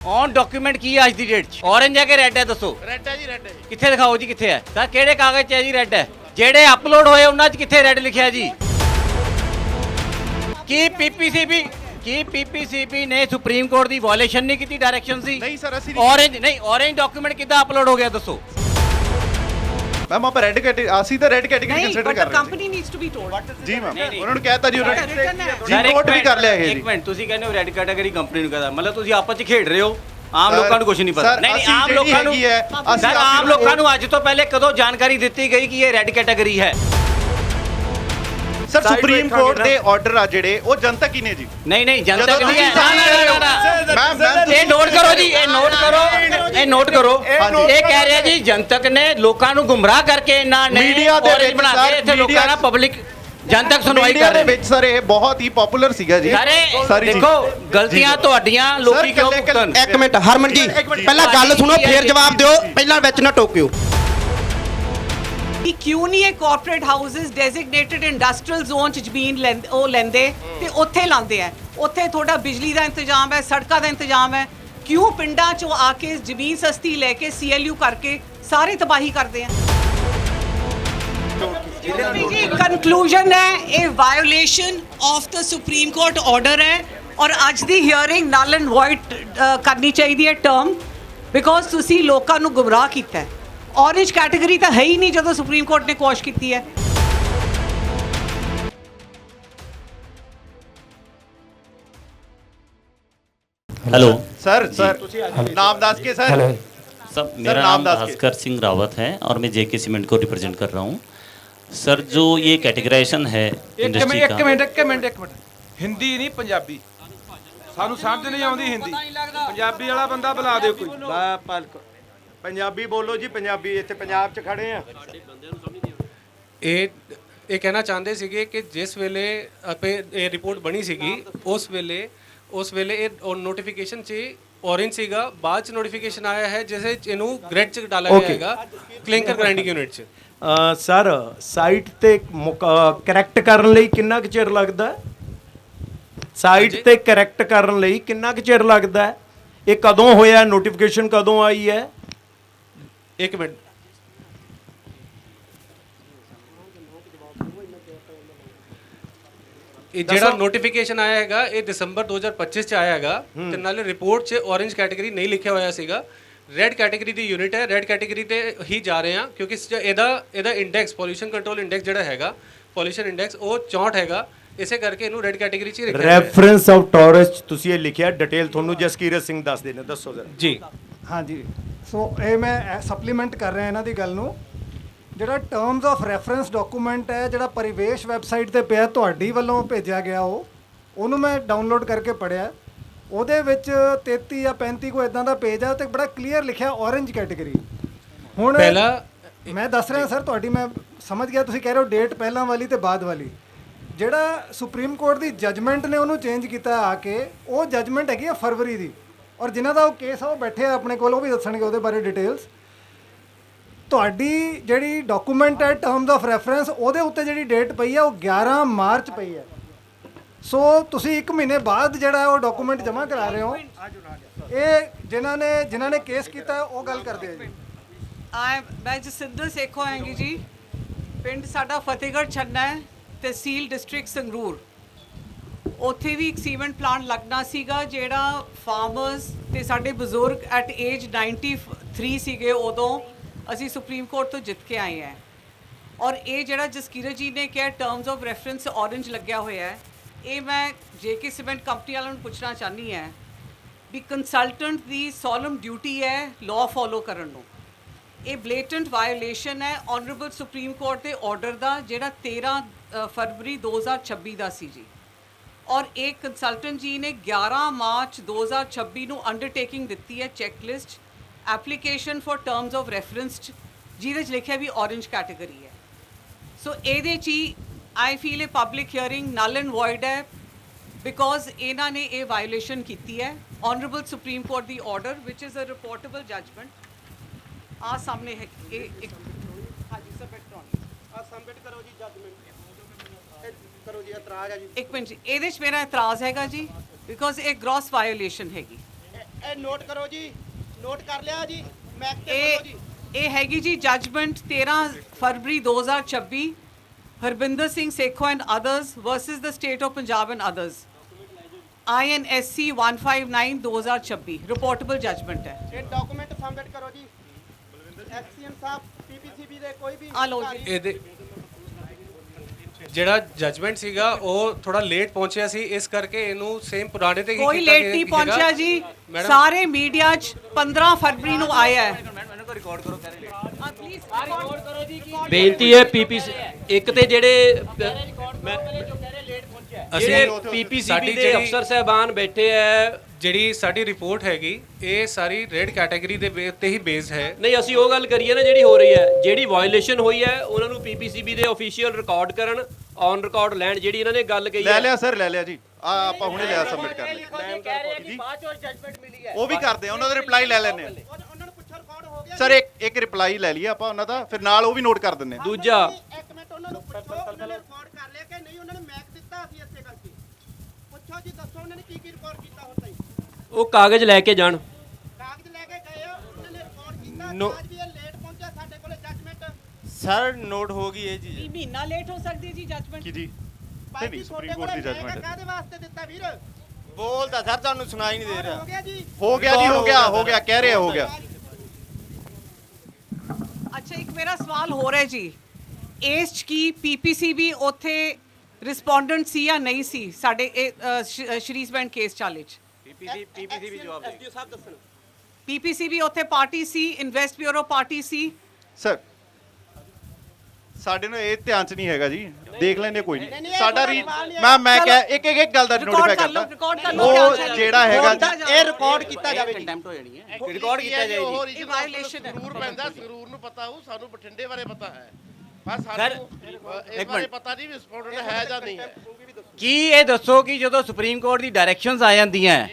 On document की है आज दी डेट च ऑरेंज है कि रेड है दसो ਰੈੱਡ ਹੈ ਜੀ ਰੈੱਡ ਹੈ ਜੀ किथे दिखाओ जी किथे है सर केड़े कागज च है जी रेड है जेड़े अपलोड होए उन्हां च किथे रेड लिखिया जी की पीपीसीबी ने सुप्रीम कोर्ट दी वायलेशन नहीं की डायरेक्शन सी ਨਹੀਂ ਸਰ ਅਸੀਂ ऑरेंज डॉक्यूमेंट किदा अपलोड हो गया दसो ਮੈਮ ਆਪਾਂ ਰੈੱਡ ਕੈਟੇਗਰੀ ਅਸੀਂ ਤਾਂ ਰੈੱਡ ਕੈਟੇਗਰੀ नहीं, ਕੰਸੀਡਰ but ਕਰ the ਰਹੇ company needs to be told. ਜੀ ਮੈਮ ਨਹੀਂ, ਨਹੀਂ। ਉਹਨਾਂ ਨੂੰ ਕਹਿਤਾ ਜੀ ਉਹਨਾਂ ਨੇ Written है. ਜੀ ਨੋਟ ਵੀ ਕਰ ਲਿਆ ਇਹ ਇੱਕ ਜੀ ਮਿੰਟ ਤੁਸੀਂ ਕਹਿੰਦੇ ਹੋ ਰੈੱਡ ਕੈਟਾਗਰੀ ਕੰਪਨੀ ਨੂੰ ਕਹਦਾ ਮਤਲਬ ਤੁਸੀਂ ਆਪਸ ਚ ਖੇਡ ਰਹੇ ਹੋ ਆਮ ਲੋਕਾਂ ਨੂੰ ਕੁਝ ਨਹੀਂ ਪਤਾ ਸਰ, ਅਸੀਂ ਆਮ ਜਿਹੜੀ ਲੋਕਾਂ ਨੂੰ ਹੈਗੀ ਹੈ, ਅਸੀਂ ਸਰ ਆਮ ਲੋਕਾਂ ਨੂੰ ਅੱਜ ਤੋਂ ਪਹਿਲੇ ਕਦੋਂ ਜਾਣਕਾਰੀ ਦਿੱਤੀ ਗਈ ਕਿ ਇਹ ਰੈੱਡ ਕੈਟਾਗਰੀ ਹੈ ਸਰ ਸੁਪਰੀਮ ਕੋਰਟ ਦੇ ਆਰਡਰ ਆ ਜਿਹੜੇ ਉਹ ਜਨਤਕ ਹੀ ਨੇ ਜੀ ਨਹੀਂ ਜਨਤਕ ਜਦੋਂ ਨਹੀਂ ਹੈ ਤੁਸੀਂ ਮੈਮ ਇਹ ਨੋਟ ਕਰੋ ਜੀ ਇਹ ਨੋਟ ਕਰੋ ਇਹ ਕਹਿ ਰਿਹਾ ਜੀ ਜਨਤਕ ਨੇ ਲੋਕਾਂ ਨੂੰ ਗੁੰਮਰਾਹ ਕਰਕੇ ਇਹਨਾਂ ਨੇ ਮੀਡੀਆ ਦੇ orange ਵਿੱਚ ਬਣਾ ਕੇ ਇੱਥੇ ਲੋਕਾਂ ਨਾਲ ਪਬਲਿਕ ਜਨਤਕ ਸੁਣਵਾਈ ਮੀਡੀਆ ਕਰ ਦੇ ਰਹੇ ਵਿੱਚ ਸਰ ਇਹ ਬਹੁਤ ਹੀ ਪਪੂਲਰ ਸੀਗਾ ਜੀ ਸਾਰੇ ਦੇਖੋ ਗਲਤੀਆਂ ਤੁਹਾਡੀਆਂ ਲੋਕੀ ਕਿਉਂ ਭੁਗਤਣ ਇੱਕ ਮਿੰਟ ਹਰਮਨ ਜੀ ਪਹਿਲਾਂ ਗੱਲ ਸੁਣੋ ਫਿਰ ਜਵਾਬ ਦਿਓ ਪਹਿਲਾਂ ਵਿੱਚ ਨਾ ਟੋਕਿਓ ਕਿ ਕਿਉਂ ਨਹੀਂ ਇਹ ਕਾਰਪੋਰੇਟ ਹਾਊਸਸ ਡੈਜ਼ਿਗਨੇਟਡ ਇੰਡਸਟਰੀਅਲ ਜ਼ੋਨ ਚ ਜ਼ਮੀਨ ਉਹ ਲੈਂਦੇ ਤੇ ਉੱਥੇ ਲਾਉਂਦੇ ਆ ਉੱਥੇ ਤੁਹਾਡਾ ਬਿਜਲੀ ਦਾ ਇੰਤਜ਼ਾਮ ਹੈ ਸੜਕਾਂ ਦਾ ਇੰਤਜ਼ਾਮ ਹੈ ਕਿਉਂ ਪਿੰਡਾਂ ਚੋਂ ਆ ਕੇ ਜ਼ਮੀਨ ਸਸਤੀ ਲੈ ਕੇ ਸੀਐਲਯੂ ਕਰਕੇ ਸਾਰੇ ਤਬਾਹੀ ਕਰਦੇ ਆ ਜੀ ਕਨਕਲੂਜਨ ਹੈ ਇਹ violation of the Supreme Court order ਹੈ ਔਰ ਅੱਜ ਦੀ ਹੀਅਰਿੰਗ ਨਲ ਐਂਡ ਵਾਇਡ ਕਰਨੀ ਚਾਹੀਦੀ ਹੈ ਟਰਮ ਬਿਕੋਜ਼ ਤੁਸੀਂ ਲੋਕਾਂ ਨੂੰ ਗੁੰਮਰਾਹ ਕੀਤਾ ਹੈ ऑरेंज कैटेगरी तो है ही नहीं जो सुप्रीम कोर्ट ने क्वॉश की है हेलो ਸਰ ਨਾਮ ਦੱਸ ਕੇ ਸਰ सब मेरा नाम नाम दास के। भास्कर सिंह रावत है और मैं जेके सीमेंट को रिप्रेजेंट कर रहा हूँ सर जो ये कैटेगराइजेशन है इंडस्ट्री का ਹਿੰਦੀ ਨਹੀਂ ਪੰਜਾਬੀ ਸਾਨੂੰ ਸਮਝ ਨਹੀਂ ਆਉਂਦੀ ਹਿੰਦੀ ਪੰਜਾਬੀ ਵਾਲਾ ਬੰਦਾ ਬੁਲਾ ਦਿਓ ਕੋਈ ਪੰਜਾਬੀ ਬੋਲੋ ਜੀ ਪੰਜਾਬੀ ਇੱਥੇ ਪੰਜਾਬ 'ਚ ਖੜੇ ਆ ਇਹ ਕਹਿਣਾ ਚਾਹੁੰਦੇ ਸੀਗੇ ਕਿ ਜਿਸ ਵੇਲੇ ਆਪੇ ਇਹ ਰਿਪੋਰਟ ਬਣੀ ਸੀਗੀ ਉਸ ਵੇਲੇ ਇਹ ਨੋਟੀਫਿਕੇਸ਼ਨ 'ਚ ऑरेंज ਸੀਗਾ ਬਾਅਦ 'ਚ ਨੋਟੀਫਿਕੇਸ਼ਨ ਆਇਆ ਹੈ ਜਿਸੇ ਇਹਨੂੰ ਗ੍ਰੇਡ 'ਚ ਡਾਲਾ ਗਿਆ ਹੈਗਾ ਕਲਿੰਕਰ ਗ੍ਰਾਈਂਡਿੰਗ ਯੂਨਿਟ 'ਚ ਸਰ ਸਾਈਟ ਤੇ ਕਰੈਕਟ ਕਰਨ ਲਈ ਕਿੰਨਾ ਕੁ ਚਿਰ ਲੱਗਦਾ ਹੈ ਸਾਈਟ ਤੇ ਕਰੈਕਟ ਕਰਨ ਲਈ ਕਿੰਨਾ ਕੁ ਚਿਰ ਲੱਗਦਾ ਹੈ ਇਹ ਕਦੋਂ ਹੋਇਆ ਨੋਟੀਫਿਕੇਸ਼ਨ ਕਦੋਂ ਆਈ ਹੈ ਇੱਕ ਮਿੰਟ ਇਹ ਜਿਹੜਾ ਨੋਟੀਫਿਕੇਸ਼ਨ ਆਇਆ ਹੈਗਾ ਇਹ ਦਸੰਬਰ 2025 ਚ ਆਇਆ ਹੈਗਾ ਤੇ ਨਾਲੇ ਰਿਪੋਰਟ 'ਚ ਔਰੇਂਜ ਕੈਟਾਗਰੀ ਨਹੀਂ ਲਿਖਿਆ ਹੋਇਆ ਸੀਗਾ ਰੈੱਡ ਕੈਟਾਗਰੀ ਦੀ ਯੂਨਿਟ ਹੈ ਰੈੱਡ ਕੈਟਾਗਰੀ ਤੇ ਹੀ ਜਾ ਰਹੇ ਹਾਂ ਕਿਉਂਕਿ ਇਹਦਾ ਇੰਡੈਕਸ ਪੋਲੂਸ਼ਨ ਕੰਟਰੋਲ ਇੰਡੈਕਸ ਜਿਹੜਾ ਹੈਗਾ ਪੋਲੂਸ਼ਨ ਇੰਡੈਕਸ ਉਹ 64 ਹੈਗਾ ਇਸੇ ਕਰਕੇ ਇਹਨੂੰ ਰੈੱਡ ਕੈਟਾਗਰੀ 'ਚ ਹੀ ਰੱਖਿਆ ਰੈਫਰੈਂਸ ਆਫ ਟੌਰਸ ਤੁਸੀਂ ਇਹ ਲਿਖਿਆ ਡਿਟੇਲ ਤੁਹਾਨੂੰ ਜਸਕੀਰਤ ਸਿੰਘ ਦੱਸ ਦੇਣਾ ਦੱਸੋ ਜ਼ਰਾ ਜੀ ਹਾਂਜੀ ਸੋ ਇਹ ਮੈਂ ਸਪਲੀਮੈਂਟ ਕਰ ਰਿਹਾ ਇਹਨਾਂ ਦੀ ਗੱਲ ਨੂੰ ਜਿਹੜਾ ਟਰਮਸ ਆਫ ਰੈਫਰੈਂਸ ਡਾਕੂਮੈਂਟ ਹੈ ਜਿਹੜਾ ਪਰਿਵੇਸ਼ ਵੈਬਸਾਈਟ ਤੇ ਪਿਆ ਤੁਹਾਡੀ ਵੱਲੋਂ ਭੇਜਿਆ ਗਿਆ ਉਹਨੂੰ ਮੈਂ ਡਾਊਨਲੋਡ ਕਰਕੇ ਪੜ੍ਹਿਆ ਉਹਦੇ ਵਿੱਚ 33 ਜਾਂ 35 ਕੋ ਇਦਾਂ ਦਾ ਪੇਜ ਆ ਤੇ ਬੜਾ ਕਲੀਅਰ ਲਿਖਿਆ ਔਰੇਂਜ ਕੈਟਾਗਰੀ ਹੁਣ ਪਹਿਲਾ ਮੈਂ ਦੱਸ ਰਿਹਾ ਸਰ ਤੁਹਾਡੀ ਮੈਂ ਸਮਝ ਗਿਆ ਤੁਸੀਂ ਕਹਿ ਰਹੇ ਹੋ ਡੇਟ ਪਹਿਲਾਂ ਵਾਲੀ ਤੇ ਬਾਅਦ ਵਾਲੀ ਜਿਹੜਾ ਸੁਪਰੀਮ ਕੋਰਟ ਦੀ ਜਜਮੈਂਟ ਨੇ ਉਹਨੂੰ ਚੇਂਜ ਕੀਤਾ ਆ ਕੇ ਉਹ ਜਜਮੈਂਟ ਹੈਗੀ ਆ ਫਰਵਰੀ ਦੀ ਔਰ ਜਿਨ੍ਹਾਂ ਦਾ ਉਹ ਕੇਸ ਆ ਉਹ ਬੈਠੇ ਆ ਆਪਣੇ ਕੋਲ ਉਹ ਵੀ ਦੱਸਣਗੇ ਉਹਦੇ ਬਾਰੇ ਡਿਟੇਲਸ ਤੁਹਾਡੀ ਜਿਹੜੀ ਡਾਕੂਮੈਂਟ ਹੈ ਟਰਮਸ ਆਫ ਰੈਫਰੈਂਸ ਉਹਦੇ ਉੱਤੇ ਜਿਹੜੀ ਡੇਟ ਪਈ ਆ ਉਹ 11 ਮਾਰਚ ਪਈ ਹੈ ਸੋ ਤੁਸੀਂ 1 ਮਹੀਨੇ ਬਾਅਦ ਜਿਹੜਾ ਉਹ ਡਾਕੂਮੈਂਟ ਜਮ੍ਹਾਂ ਕਰਾ ਰਹੇ ਹੋ ਇਹ ਜਿਨ੍ਹਾਂ ਨੇ ਕੇਸ ਕੀਤਾ ਉਹ ਗੱਲ ਕਰਦੇ ਆ ਜੀ ਮੈਂ ਜਸਿੰਦਰ ਸੇਖੋ ਆਂਗੀ ਜੀ ਪਿੰਡ ਸਾਡਾ ਫਤਿਹਗੜ੍ਹ ਛੰਨਾ ਹੈ ਤਹਿਸੀਲ ਡਿਸਟ੍ਰਿਕਟ ਸੰਗਰੂਰ ਉੱਥੇ ਵੀ ਇੱਕ ਸੀਮੈਂਟ ਪਲਾਂਟ ਲੱਗਣਾ ਸੀਗਾ ਜਿਹੜਾ ਫਾਰਮਰਸ ਤੇ ਸਾਡੇ ਬਜ਼ੁਰਗ ਐਟ ਏਜ 93 ਸੀਗੇ ਉਦੋਂ ਅਸੀਂ ਸੁਪਰੀਮ ਕੋਰਟ ਤੋਂ ਜਿੱਤ ਕੇ ਆਏ ਹਾਂ ਔਰ ਇਹ ਜਿਹੜਾ ਜਸਕੀਰਤ ਜੀ ਨੇ ਕਿਹਾ ਟਰਮਸ ਆਫ ਰੈਫਰੈਂਸ ਔਰੇਂਜ ਲੱਗਿਆ ਹੋਇਆ ਹੈ ਇਹ ਮੈਂ ਜੇਕੇ ਸੀਮੈਂਟ ਕੰਪਨੀ ਵਾਲਿਆਂ ਨੂੰ ਪੁੱਛਣਾ ਚਾਹੁੰਦੀ ਹਾਂ ਵੀ ਕੰਸਲਟੈਂਟ ਦੀ ਸੋਲਮ ਡਿਊਟੀ ਹੈ ਲਾਅ ਫੋਲੋ ਕਰਨ ਨੂੰ ਇਹ ਬਲੇਟੈਂਟ ਵਾਇਓਲੇਸ਼ਨ ਹੈ ਆਨਰੇਬਲ ਸੁਪਰੀਮ ਕੋਰਟ ਦੇ ਆਰਡਰ ਦਾ ਜਿਹੜਾ 13 ਫਰਵਰੀ 2026 ਦਾ ਸੀ ਜੀ ਔਰ ਇਹ ਕੰਸਲਟੈਂਟ ਜੀ ਨੇ 11 ਮਾਰਚ 2026 ਨੂੰ ਅੰਡਰਟੇਕਿੰਗ ਦਿੱਤੀ ਹੈ checklist application for terms of reference ਜਿਹਦੇ 'ਚ ਲਿਖਿਆ ਵੀ ਔਰੇਂਜ ਕੈਟਾਗਰੀ ਹੈ ਸੋ ਇਹਦੇ 'ਚ ਹੀ ਆਈ ਫੀਲ ਇਹ public hearing null and void ਹੈ ਬਿਕੋਜ਼ ਇਹਨਾਂ ਨੇ ਇਹ ਵਾਇਓਲੇਸ਼ਨ ਕੀਤੀ ਹੈ ਆਨਰੇਬਲ ਸੁਪਰੀਮ ਕੋਰਟ ਦੀ ਆਰਡਰ ਵਿਚ ਇਜ਼ ਅ ਰਿਪੋਰਟੇਬਲ ਜਜਮੈਂਟ ਆ ਸਾਹਮਣੇ ਹੈ ਇਹ ਇੱਕ ਹਾਂਜੀ ਸਬਮਿਟ ਕਰਾਉਣੀ ਆ ਸਬਮਿਟ ਕਰੋ ਜੀ ਜਜਮੈਂਟ ਕਰੋ ਜੀ ਇਤਰਾਜ਼ ਹੈ ਜੀ ਇੱਕ ਮਿੰਟ ਜੀ ਇਹਦੇ 'ਚ ਮੇਰਾ ਇਤਰਾਜ਼ ਹੈਗਾ ਜੀ ਬਿਕੋਜ਼ ਇਹ ਗ੍ਰੋਸ ਵਾਇਓਲੇਸ਼ਨ ਹੈਗੀ ਇਹ ਨੋਟ ਕਰੋ ਜੀ, ਨੋਟ ਕਰ ਲਿਆ ਜੀ, ਮੈਂ ਇਹ ਹੈਗੀ ਜੀ ਜਜਮੈਂਟ 13 ਫਰਵਰੀ 2026 Harbinder Singh Sekhon and others versus the state of Punjab and others INSC 159 2026 reportable judgment ਹੈ। ਇਹ ਡਾਕੂਮੈਂਟ ਸਬਮਿਟ ਕਰੋ ਜੀ। ਐਕਸੀਐਮ ਸਾਹਿਬ ਪੀਪੀਸੀਬੀ ਦੇ ਕੋਈ ਵੀ ਆ ਲਓ ਜੀ। ਇਹਦੇ ਜਿਹੜਾ ਜਜਮੈਂਟ ਸੀਗਾ ਉਹ ਥੋੜਾ ਲੇਟ ਪਹੁੰਚਿਆ ਸੀ, ਇਸ ਕਰਕੇ ਇਹਨੂੰ ਸੇਮ ਪੁਰਾਣੇ ਤੇ ਹੀ ਕੋਈ ਕੀਤਾ ਲੇਟ ਨਹੀਂ ਸੀਗਾ। ਪਹੁੰਚਿਆ ਜੀ, ਮੈਡਮ, ਸਾਰੇ ਮੀਡੀਆ 'ਚ 15 ਫਰਵਰੀ ਨੂੰ ਆਇਆ ਹੈ। ਬੇਨਤੀ ਹੈ ਪੀਪੀਸੀ ਇੱਕ ਤੇ ਜਿਹੜੇ ਪੀਪੀਸੀਬੀ ਦੇ ਅਫਸਰ ਸਹਿਬਾਨ ਬੈਠੇ ਹੈ, ਜਿਹੜੀ ਸਾਡੀ ਰਿਪੋਰਟ ਹੈਗੀ ਇਹ ਸਾਰੀ ਰੈਡ ਕੈਟਾਗਰੀ ਦੇ ਉੱਤੇ ਹੀ ਬੇਸਡ ਹੈ। ਨਹੀਂ ਅਸੀਂ ਉਹ ਗੱਲ ਕਰੀਏ ਨਾ ਜਿਹੜੀ ਹੋ ਰਹੀ ਹੈ, ਜਿਹੜੀ ਵਾਇਓਲੇਸ਼ਨ ਹੋਈ ਹੈ ਉਹਨਾਂ ਨੂੰ ਪੀਪੀਸੀਬੀ ਦੇ ਆਫੀਸ਼ੀਅਲ ਰਿਕਾਰਡ ਕਰਨ, ਔਨ ਰਿਕਾਰਡ ਲੈਣ, ਜਿਹੜੀ ਇਹਨਾਂ ਨੇ ਗੱਲ ਕਹੀ ਲੈ ਹੈ। ਲਿਆ ਸਰ, ਲੈ ਲਿਆ ਜੀ। ਆ ਆਪਾਂ ਹੁਣੇ ਲਿਆ ਸਬਮਿਟ ਕਰ ਲਿਆ। ਉਹ ਵੀ ਕਰਦੇ ਆ, ਉਹਨਾਂ ਦਾ ਰਿਪਲਾਈ ਲੈ ਲੈਣੇ ਆ ਸਰ। ਇੱਕ ਰਿਪਲਾਈ ਲੈ ਲਈਏ ਆਪਾਂ ਉਹਨਾਂ ਦਾ, ਫਿਰ ਨਾਲ ਉਹ ਵੀ ਨੋਟ ਕਰ ਦਿੰਦੇ ਆ। ਦੂਜਾ ਇੱਕ ਮਿੰਟ ਉਹਨਾਂ ਨੂੰ ਪੁੱਛੋ, ਉਹਨਾਂ ਨੇ ਰਿਕਾਰਡ ਕਰ ਲਿਆ ਕਿ ਨਹੀਂ, ਉਹਨਾਂ ਨੇ ਮੈਕ ਦਿੱਤਾ ਸੀ ਇੱਥੇ ਕਰਕੇ। ਪੁੱਛੋ ਜੀ, ਦੱਸੋ ਉਹਨਾਂ ਨੇ ਕੀ ਰਿਕਾਰਡ ਕੀਤਾ ਹੁਣ ਤਾਈਂ। ਉਹ ਕਾਗਜ਼ ਲੈ ਕੇ ਜਾਣ। ਕਾਗਜ਼ ਲੈ ਕੇ ਗਏ ਆ, ਉਹਨਾਂ ਨੇ ਰਿਕਾਰਡ ਕੀਤਾ। ਅੱਜ ਵੀ ਇਹ ਲੇਟ ਪਹੁੰਚਿਆ ਸਾਡੇ ਕੋਲੇ ਜਜਮੈਂਟ। ਸਰ ਨੋਟ ਹੋ ਗਈ ਇਹ ਚੀਜ਼। ਮਹੀਨਾ ਲੇਟ ਹੋ ਸਕਦੀ ਜੀ ਜਜਮੈਂਟ ਕੀ ਜੀ? ਨਹੀਂ, ਸੁਪਰੀਮ ਕੋਰਟ ਦੀ ਜਜਮੈਂਟ ਹੈ। ਕਾਹਦੇ ਵਾਸਤੇ ਦਿੱਤਾ ਵੀਰ? ਬੋਲਦਾ ਸਰ, ਤੁਹਾਨੂੰ ਸੁਣਾਈ ਨਹੀਂ ਦੇ ਰਿਹਾ। ਹੋ ਗਿਆ ਜੀ, ਹੋ ਗਿਆ ਜੀ, ਹੋ ਗਿਆ, ਹੋ ਗਿਆ, ਕਹਿ ਰਹੇ ਹੋ ਗਿਆ। ਅੱਛਾ, ਇੱਕ ਮੇਰਾ ਸਵਾਲ ਹੋ ਰਿਹਾ ਜੀ, ਇਸ 'ਚ ਕੀ ਪੀਪੀਸੀਬੀ ਉੱਥੇ ਰਿਸਪੋਂਡੈਂਟ ਸੀ ਜਾਂ ਨਹੀਂ ਸੀ ਸਾਡੇ ਸ਼੍ਰੀਸਬੈਂਡ ਕੇਸ ਚਾਲੇ 'ਚ? ਪੀਪੀਸੀਬੀ ਜਵਾਬ ਦੇ। ਐਸਡੀਓ ਸਾਹਿਬ ਦੱਸਣ। ਪੀਪੀਸੀਬੀ ਉੱਥੇ ਪਾਰਟੀ ਸੀ, ਇਨਵੈਸਟ ਬਿਊਰੋ ਪਾਰਟੀ ਸੀ। ਸਰ ਸਾਡੇ ਨੂੰ ਇਹ ਧਿਆਨ ਚ ਨਹੀਂ ਹੈਗਾ ਜੀ, ਦੇਖ ਲੈਂਦੇ ਕੋਈ ਨਹੀਂ। ਸਾਡਾ ਮੈਂ ਕਹਿ ਇੱਕ ਗੱਲ ਦਾ ਨੋਟੀਫਾਈ ਕਰਦਾ, ਉਹ ਜਿਹੜਾ ਹੈਗਾ ਇਹ ਰਿਕਾਰਡ ਕੀਤਾ ਜਾਵੇ ਜੀ। ਕੰਟੈਂਪਟ ਹੋ ਜਾਣੀ ਹੈ, ਰਿਕਾਰਡ ਕੀਤਾ ਜਾਏ ਜੀ। ਇਹ ਵਾਇਓਲੇਸ਼ਨ ਹੈ। ਸੰਗਰੂਰ ਪੈਂਦਾ, ਸੰਗਰੂਰ ਨੂੰ ਪਤਾ ਹੋ, ਸਾਨੂੰ ਬਠਿੰਡੇ ਬਾਰੇ ਪਤਾ ਹੈ, ਪਰ ਸਰ, ਸਾਨੂੰ ਇਸ ਬਾਰੇ ਪਤਾ ਨਹੀਂ ਵੀ ਰਿਸਪੌਂਡੈਂਟ ਹੈ ਜਾਂ ਨਹੀਂ ਹੈ। ਕੀ ਇਹ ਦੱਸੋ ਕਿ ਜਦੋਂ ਸੁਪਰੀਮ ਕੋਰਟ ਦੀ ਡਾਇਰੈਕਸ਼ਨਸ ਆ ਜਾਂਦੀਆਂ ਹੈ,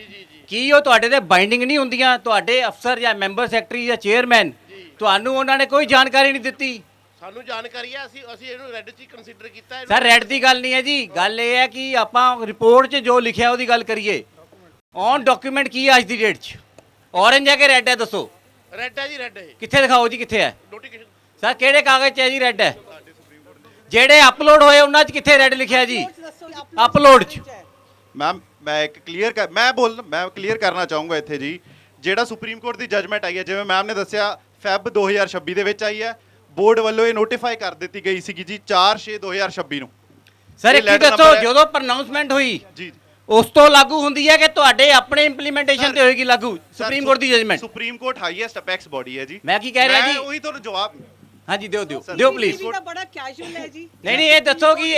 ਕੀ ਉਹ ਤੁਹਾਡੇ ਤੇ ਬਾਈਂਡਿੰਗ ਨਹੀਂ ਹੁੰਦੀਆਂ? ਤੁਹਾਡੇ ਅਫਸਰ ਜਾਂ ਮੈਂਬਰ ਸੈਕਟਰੀ ਜਾਂ ਚੇਅਰਮੈਨ, ਤੁਹਾਨੂੰ ਉਹਨਾਂ ਨੇ ਕੋਈ ਜਾਣਕਾਰੀ ਨਹੀਂ ਦਿੱਤੀ? ਸਾਨੂੰ ਜਾਣਕਾਰੀ ਹੈ, ਅਸੀਂ ਇਹਨੂੰ ਰੈੱਡ 'ਚ ਕੰਸੀਡਰ ਕੀਤਾ। ਸਰ ਰੈਡ ਦੀ ਗੱਲ ਨਹੀਂ ਹੈ ਜੀ, ਗੱਲ ਇਹ ਹੈ ਕਿ ਆਪਾਂ ਰਿਪੋਰਟ 'ਚ ਜੋ ਲਿਖਿਆ ਉਹਦੀ ਗੱਲ ਕਰੀਏ। ਔਨ ਡਾਕੂਮੈਂਟ ਕੀ ਹੈ ਅੱਜ ਦੀ ਡੇਟ 'ਚ? ਔਰੰਜ ਹੈ ਕਿ ਰੈਡ ਹੈ ਦੱਸੋ? ਰੈੱਡ ਹੈ ਜੀ, ਰੈੱਡ ਹੈ। ਕਿੱਥੇ ਦਿਖਾਓ ਜੀ, ਕਿੱਥੇ ਹੈ ਨੋਟੀਫਿਕੇਸ਼ਨ ਸਰ? ਕਿਹੜੇ ਕਾਗਜ਼ 'ਚ ਹੈ ਜੀ ਰੈਡ ਹੈ? ਜਿਹੜੇ ਅਪਲੋਡ ਹੋਏ ਉਹਨਾਂ 'ਚ ਕਿੱਥੇ ਰੈਡ ਲਿਖਿਆ ਜੀ? ਅਪਲੋਡ 'ਚ। ਮੈਮ ਮੈਂ ਕਲੀਅਰ ਕਰਨਾ ਚਾਹੂੰਗਾ ਇੱਥੇ ਜੀ, ਜਿਹੜਾ ਸੁਪਰੀਮ ਕੋਰਟ ਦੀ ਜਜਮੈਂਟ ਆਈ ਹੈ, ਜਿਵੇਂ ਮੈਮ ਨੇ ਦੱਸਿਆ ਫੈਬ 2026 ਦੇ ਵਿੱਚ ਆਈ ਹੈ। ਬੋਰਡ ਵੱਲੋਂ ਇਹ ਨੋਟੀਫਾਈ ਕਰ ਦਿੱਤੀ ਗਈ ਸੀਗੀ ਜੀ 4/6/2026 ਨੂੰ। ਸਰ ਇੱਕ ਹੀ ਦੱਸੋ, ਜਦੋਂ ਪ੍ਰਨਾਉਂਸਮੈਂਟ ਹੋਈ ਜੀ ਉਸ ਤੋਂ ਲਾਗੂ ਹੁੰਦੀ ਹੈ ਕਿ ਤੁਹਾਡੇ ਆਪਣੇ ਇੰਪਲੀਮੈਂਟੇਸ਼ਨ ਤੇ ਹੋਏਗੀ ਲਾਗੂ ਸੁਪਰੀਮ ਕੋਰਟ ਦੀ judgment? Supreme court highest apex body ਹੈ ਜੀ। ਮੈਂ ਕੀ ਕਹਿ ਰਿਹਾ ਜੀ? ਉਹੀ ਤੁਹਾਨੂੰ ਜਵਾਬ। ਹਾਂਜੀ ਦਿਓ ਪਲੀਜ਼। ਤਾਂ ਬੜਾ ਕੈਜੂਅਲ ਹੈ ਜੀ। ਨਹੀਂ ਇਹ ਦੱਸੋ ਕਿ